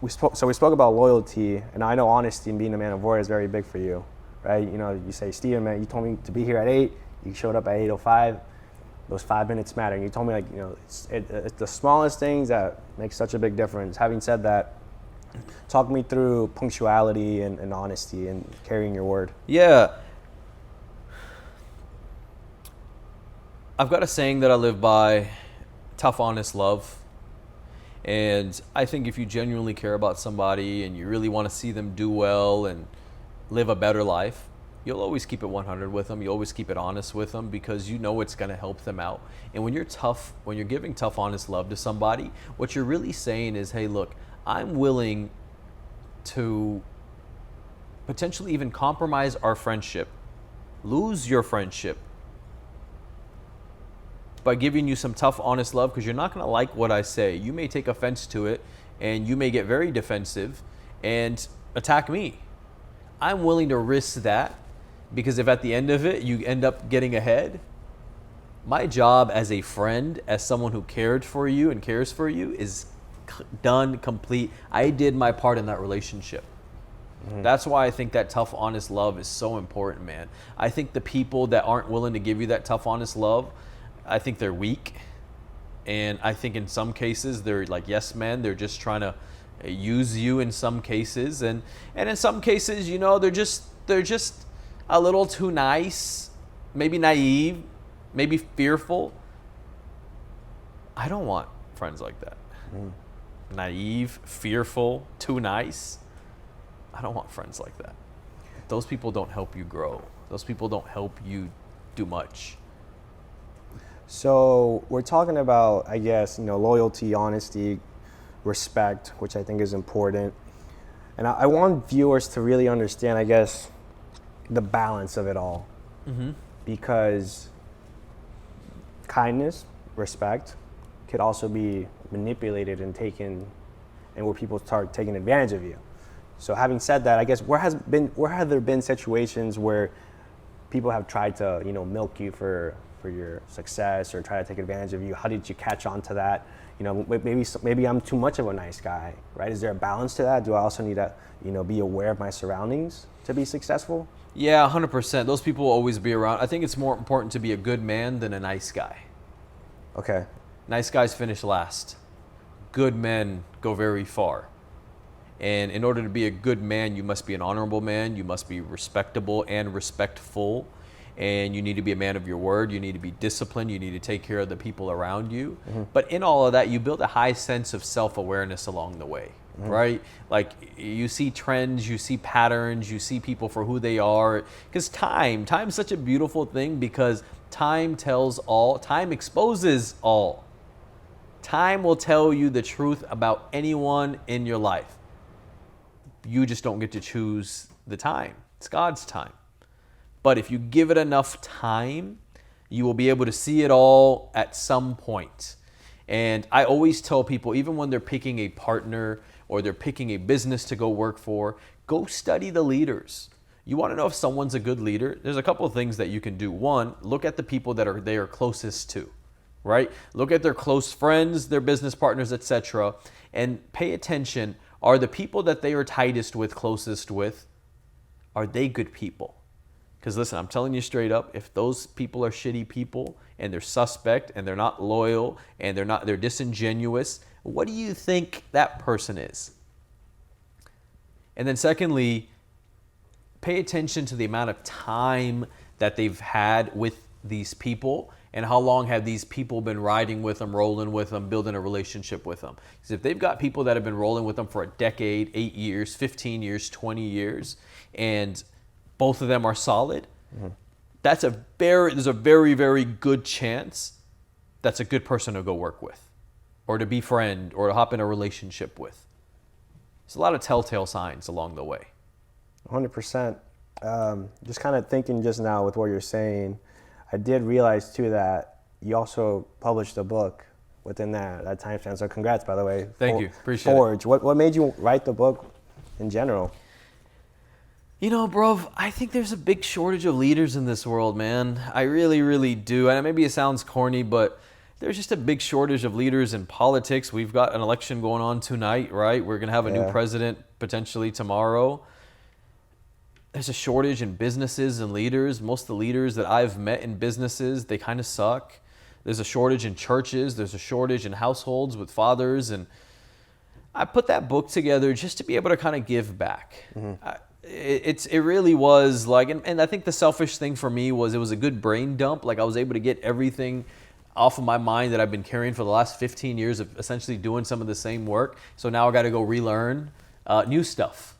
we spoke about loyalty, and I know honesty and being a man of war is very big for you, right? You know, you say, Steven, man, you told me to be here at 8, you showed up at 8:05. Those 5 minutes matter. And you told me, like, you know, it's the smallest things that make such a big difference. Having said that, talk me through punctuality and honesty and carrying your word. Yeah. I've got a saying that I live by: tough, honest love. And I think if you genuinely care about somebody and you really want to see them do well and live a better life, you'll always keep it 100 with them. You always keep it honest with them because you know it's going to help them out. And when you're tough, when you're giving tough, honest love to somebody, what you're really saying is, hey, look, I'm willing to potentially even compromise our friendship, lose your friendship, by giving you some tough, honest love, because you're not going to like what I say. You may take offense to it, and you may get very defensive and attack me. I'm willing to risk that, because if at the end of it you end up getting ahead, my job as a friend, as someone who cared for you and cares for you, is done, complete. I did my part in that relationship. That's why I think that tough, honest love is so important, man. I think the people that aren't willing to give you that tough, honest love, I think they're weak. And I think in some cases they're like yes men. They're just trying to use you in some cases. And in some cases, you know, they're just a little too nice, maybe naive, maybe fearful. I don't want friends like that. Naive, fearful, too nice. I don't want friends like that. Those people don't help you grow. Those people don't help you do much. So we're talking about, I guess, you know, loyalty, honesty, respect, which I think is important. And I want viewers to really understand, I guess, the balance of it all. Because kindness, respect, could also be manipulated and taken, and where people start taking advantage of you. So having said that, I guess where have there been situations where people have tried to, you know, milk you for your success or try to take advantage of you? How did you catch on to that? You know, maybe I'm too much of a nice guy, right? Is there a balance to that? Do I also need to, you know, be aware of my surroundings to be successful? Yeah, 100%. Those people will always be around. I think it's more important to be a good man than a nice guy. Okay. Nice guys finish last. Good men go very far. And in order to be a good man, you must be an honorable man. You must be respectable and respectful. And you need to be a man of your word. You need to be disciplined. You need to take care of the people around you. But in all of that, you build a high sense of self-awareness along the way, right? Like you see trends, you see patterns, you see people for who they are. Because time's such a beautiful thing, because time tells all, time exposes all. Time will tell you the truth about anyone in your life. You just don't get to choose the time. It's God's time. But if you give it enough time, you will be able to see it all at some point. And I always tell people, even when they're picking a partner or they're picking a business to go work for, go study the leaders. You want to know if someone's a good leader? There's a couple of things that you can do. One, look at the people that they are closest to, right? Look at their close friends, their business partners, etc. And pay attention. Are the people that they are tightest with, closest with, are they good people? Because listen, I'm telling you straight up, if those people are shitty people and they're suspect and they're not loyal and they're disingenuous, what do you think that person is? And then secondly, pay attention to the amount of time that they've had with these people and how long have these people been riding with them, rolling with them, building a relationship with them. Because if they've got people that have been rolling with them for a decade, 8 years, 15 years, 20 years, and both of them are solid, there's a very, very good chance that's a good person to go work with or to befriend or to hop in a relationship with. There's a lot of telltale signs along the way. 100%. Just kind of thinking just now with what you're saying, I did realize too that you also published a book within that time span. So congrats, by the way. Thank you. Appreciate Forge. What made you write the book in general? You know, bro, I think there's a big shortage of leaders in this world, man. I really, really do. And maybe it sounds corny, but there's just a big shortage of leaders in politics. We've got an election going on tonight, right? We're going to have a new president potentially tomorrow. There's a shortage in businesses and leaders. Most of the leaders that I've met in businesses, they kind of suck. There's a shortage in churches. There's a shortage in households with fathers. And I put that book together just to be able to kind of give back. It really was like, and I think the selfish thing for me was it was a good brain dump. Like I was able to get everything off of my mind that I've been carrying for the last 15 years of essentially doing some of the same work. So now I got to go relearn new stuff.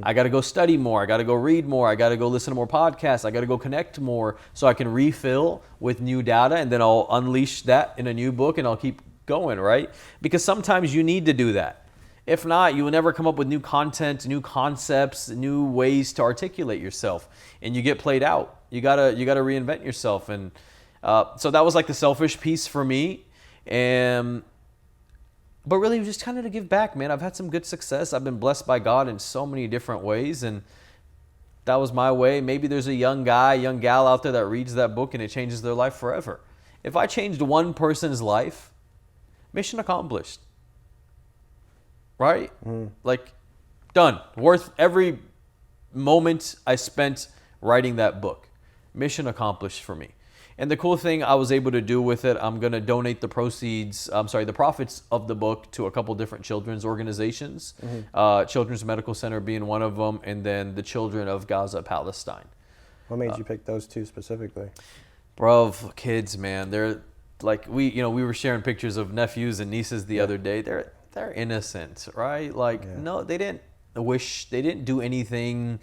I got to go study more. I got to go read more. I got to go listen to more podcasts. I got to go connect more so I can refill with new data, and then I'll unleash that in a new book and I'll keep going, right? Because sometimes you need to do that. If not, you will never come up with new content, new concepts, new ways to articulate yourself, and you get played out. You gotta reinvent yourself, and so that was like the selfish piece for me. But really, just kind of to give back, man. I've had some good success. I've been blessed by God in so many different ways, and that was my way. Maybe there's a young guy, young gal out there that reads that book and it changes their life forever. If I changed one person's life, mission accomplished. Right? Like, done. Worth every moment I spent writing that book. Mission accomplished for me. And the cool thing I was able to do with it, I'm going to donate the profits of the book to a couple different children's organizations. Children's Medical Center being one of them, and then the Children of Gaza, Palestine. What made you pick those two specifically? Bro, kids, man. They're like, we were sharing pictures of nephews and nieces the other day. They're innocent, right? Like, no, they didn't do anything.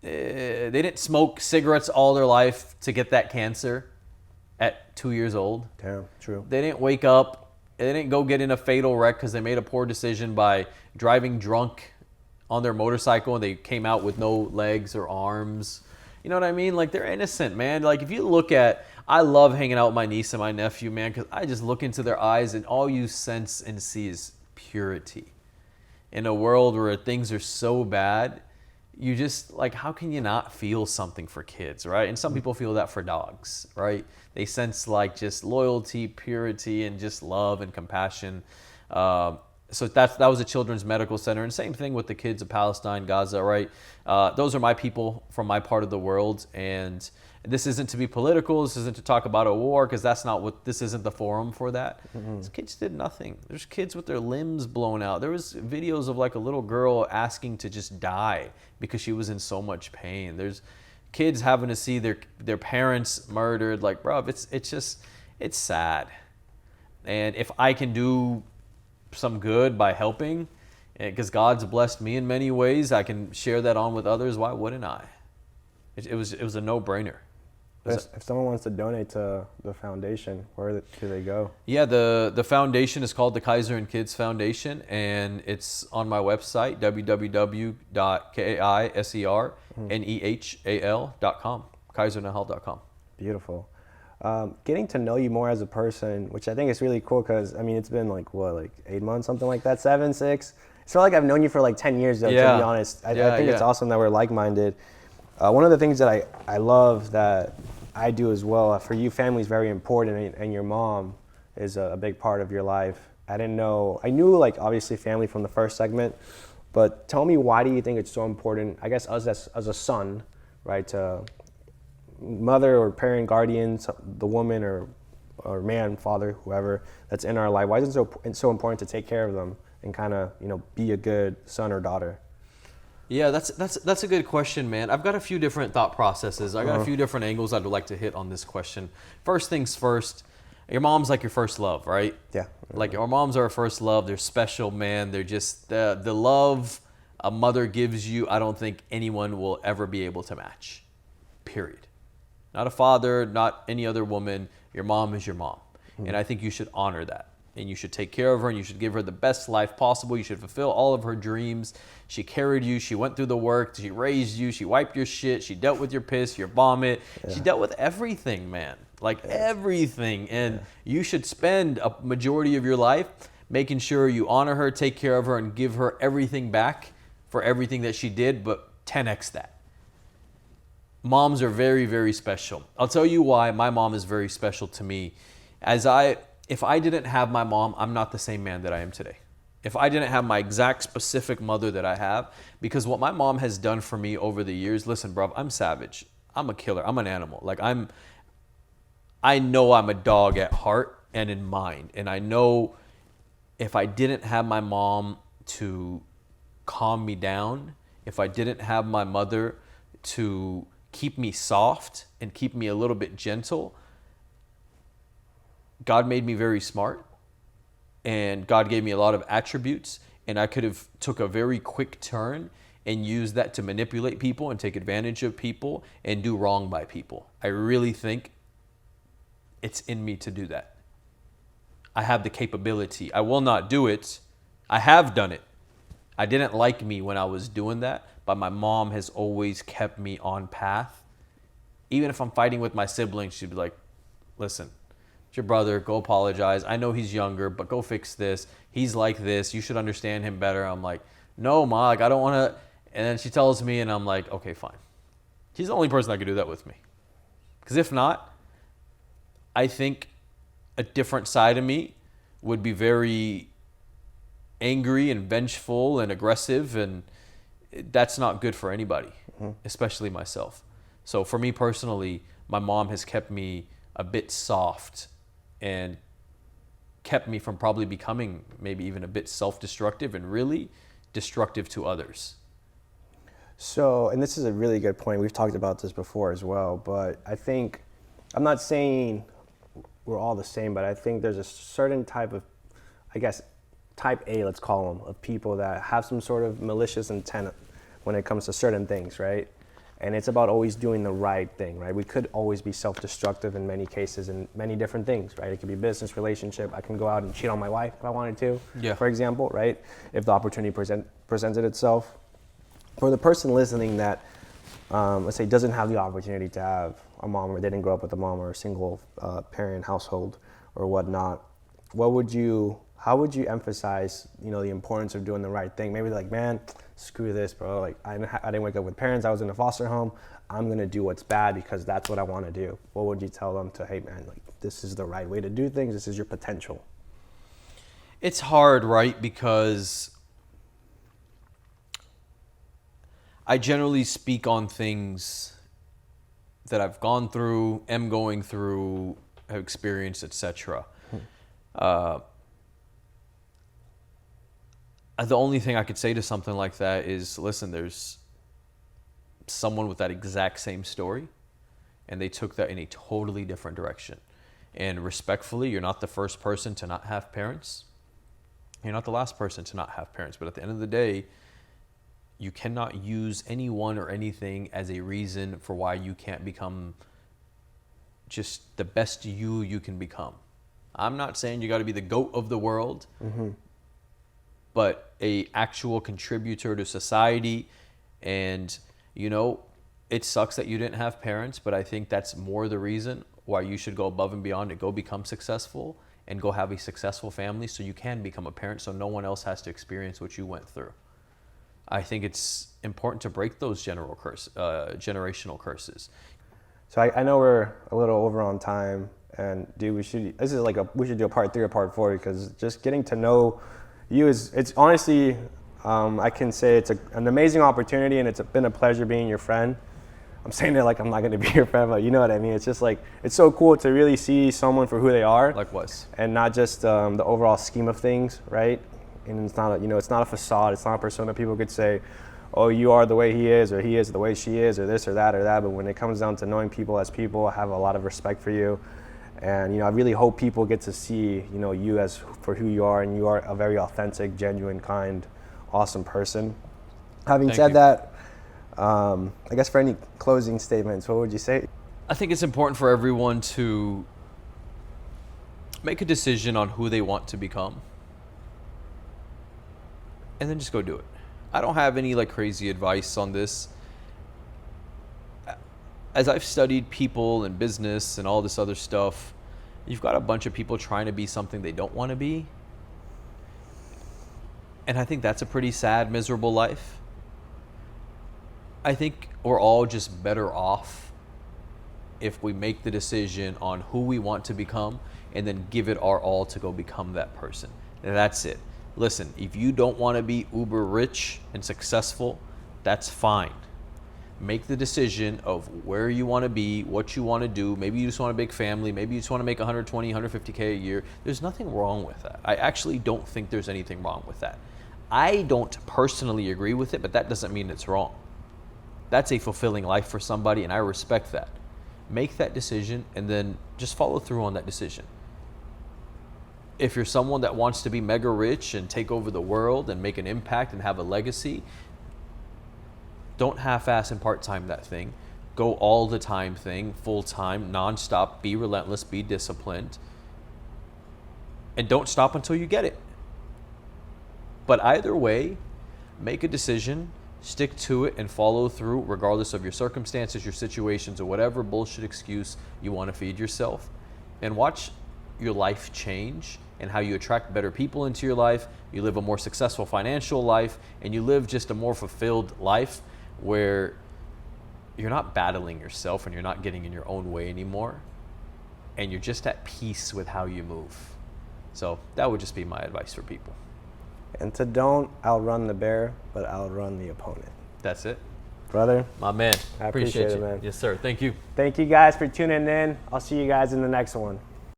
They didn't smoke cigarettes all their life to get that cancer at 2 years old. Damn, true. They didn't wake up. They didn't go get in a fatal wreck because they made a poor decision by driving drunk on their motorcycle and they came out with no legs or arms. You know what I mean? Like, they're innocent, man. Like, if you look at, I love hanging out with my niece and my nephew, man, because I just look into their eyes and all you sense and see is purity. In a world where things are so bad, you just, like, how can you not feel something for kids, right? And some people feel that for dogs, right? They sense like just loyalty, purity, and just love and compassion. So that was a Children's Medical Center, and same thing with the kids of Palestine, Gaza, right? Those are my people from my part of the world, and this isn't to be political. This isn't to talk about a war, because that's not what. This isn't the forum for that. These kids did nothing. There's kids with their limbs blown out. There was videos of like a little girl asking to just die because she was in so much pain. There's kids having to see their parents murdered. Like, bro, it's sad. And if I can do some good by helping, because God's blessed me in many ways, I can share that on with others. Why wouldn't I? It was a no-brainer. If someone wants to donate to the foundation, where do they go? Yeah, the foundation is called the Kaiser and Kids Foundation, and it's on my website, www.kaisernehal.com, kaisernehal.com. Beautiful. Getting to know you more as a person, which I think is really cool, because I mean, it's been like 8 months, something like that, 7, 6. It's not like I've known you for like 10 years though, to be honest. I think it's awesome that we're like-minded. One of the things that I love that I do as well, for you, family is very important, and your mom is a big part of your life. I knew like obviously family from the first segment, but tell me, why do you think it's so important, I guess, us as a son, right, to mother or parent, guardian, the woman or man, father, whoever that's in our life, why is it so important to take care of them and kind of, be a good son or daughter? Yeah, that's a good question, man. I've got a few different thought processes. I got a few different angles I'd like to hit on this question. First things first, your mom's like your first love, right? Yeah. Like, our moms are our first love. They're special, man. They're just the love a mother gives you, I don't think anyone will ever be able to match, period. Not a father, not any other woman. Your mom is your mom. And I think you should honor that. and you should take care of her, and you should give her the best life possible. You should fulfill all of her dreams. She carried you. She went through the work. She raised you. She wiped your shit. She dealt with your piss, your vomit. Yeah. She dealt with everything, man. Like everything. And you should spend a majority of your life making sure you honor her, take care of her, and give her everything back for everything that she did, but 10x that. Moms are very, very special. I'll tell you why my mom is very special to me. If I didn't have my mom, I'm not the same man that I am today. If I didn't have my exact specific mother that I have, because what my mom has done for me over the years, listen, bro, I'm savage. I'm a killer. I'm an animal. Like I know I'm a dog at heart and in mind. And I know if I didn't have my mom to calm me down, if I didn't have my mother to keep me soft and keep me a little bit gentle, God made me very smart, and God gave me a lot of attributes, and I could have took a very quick turn and used that to manipulate people and take advantage of people and do wrong by people. I really think it's in me to do that. I have the capability. I will not do it. I have done it. I didn't like me when I was doing that, but my mom has always kept me on path. Even if I'm fighting with my siblings, she'd be like, listen, it's your brother, go apologize. I know he's younger, but go fix this. He's like this. You should understand him better. I'm like, no, Ma, like I don't want to. And then she tells me, and I'm like, okay, fine. She's the only person that could do that with me. Because if not, I think a different side of me would be very angry and vengeful and aggressive, and that's not good for anybody, especially myself. So for me personally, my mom has kept me a bit soft and kept me from probably becoming maybe even a bit self-destructive and really destructive to others. So, and this is a really good point. We've talked about this before as well, but I think, I'm not saying we're all the same, but I think there's a certain type of, I guess, type A, let's call them, of people that have some sort of malicious intent when it comes to certain things, right? And it's about always doing the right thing, right? We could always be self-destructive in many cases in many different things, right? It could be business, relationship. I can go out and cheat on my wife if I wanted to, for example, right? If the opportunity presented itself. For the person listening that, let's say, doesn't have the opportunity to have a mom, or they didn't grow up with a mom, or a single parent household or whatnot, how would you emphasize, the importance of doing the right thing? Maybe like, man, screw this, bro. Like I didn't wake up with parents. I was in a foster home. I'm gonna do what's bad because that's what I want to do. What would you tell them to? Hey, man, like this is the right way to do things. This is your potential. It's hard, right? Because I generally speak on things that I've gone through, am going through, have experienced, etc. The only thing I could say to something like that is, listen, there's someone with that exact same story, and they took that in a totally different direction. And respectfully, you're not the first person to not have parents. You're not the last person to not have parents. But at the end of the day, you cannot use anyone or anything as a reason for why you can't become just the best you can become. I'm not saying you got to be the GOAT of the world, but a actual contributor to society. And, it sucks that you didn't have parents, but I think that's more the reason why you should go above and beyond to go become successful and go have a successful family so you can become a parent so no one else has to experience what you went through. I think it's important to break those generational curses. So I know we're a little over on time, and dude, we should do a part 3 or part 4, because just getting to know you it's honestly, I can say it's an amazing opportunity, and it's been a pleasure being your friend. I'm saying that like I'm not going to be your friend, but you know what I mean. It's just like, it's so cool to really see someone for who they are. Likewise. And not just the overall scheme of things, right? And it's not it's not a facade. It's not a persona. People could say, oh, you are the way he is, or he is the way she is, or this or that or that. But when it comes down to knowing people as people, I have a lot of respect for you. And, I really hope people get to see, you as for who you are, and you are a very authentic, genuine, kind, awesome person. Having said that, I guess for any closing statements, what would you say? I think it's important for everyone to make a decision on who they want to become, and then just go do it. I don't have any like crazy advice on this. As I've studied people and business and all this other stuff, you've got a bunch of people trying to be something they don't want to be. And I think that's a pretty sad, miserable life. I think we're all just better off if we make the decision on who we want to become and then give it our all to go become that person. And that's it. Listen, if you don't want to be uber rich and successful, that's fine. Make the decision of where you want to be, what you want to do. Maybe you just want a big family. Maybe you just want to make 120, 150K a year. There's nothing wrong with that. I actually don't think there's anything wrong with that. I don't personally agree with it, but that doesn't mean it's wrong. That's a fulfilling life for somebody, and I respect that. Make that decision and then just follow through on that decision. If you're someone that wants to be mega rich and take over the world and make an impact and have a legacy, don't half-ass and part-time that thing. Go all the time thing, full-time, non-stop, be relentless, be disciplined. And don't stop until you get it. But either way, make a decision, stick to it, and follow through regardless of your circumstances, your situations, or whatever bullshit excuse you want to feed yourself. And watch your life change and how you attract better people into your life. You live a more successful financial life, and you live just a more fulfilled life where you're not battling yourself and you're not getting in your own way anymore, and you're just at peace with how you move. So that would just be my advice for people. And to don't outrun the bear, but outrun the opponent. That's it. Brother, My man. I appreciate it, you. man. Yes, sir. Thank you. Thank you guys for tuning in. I'll see you guys in the next one.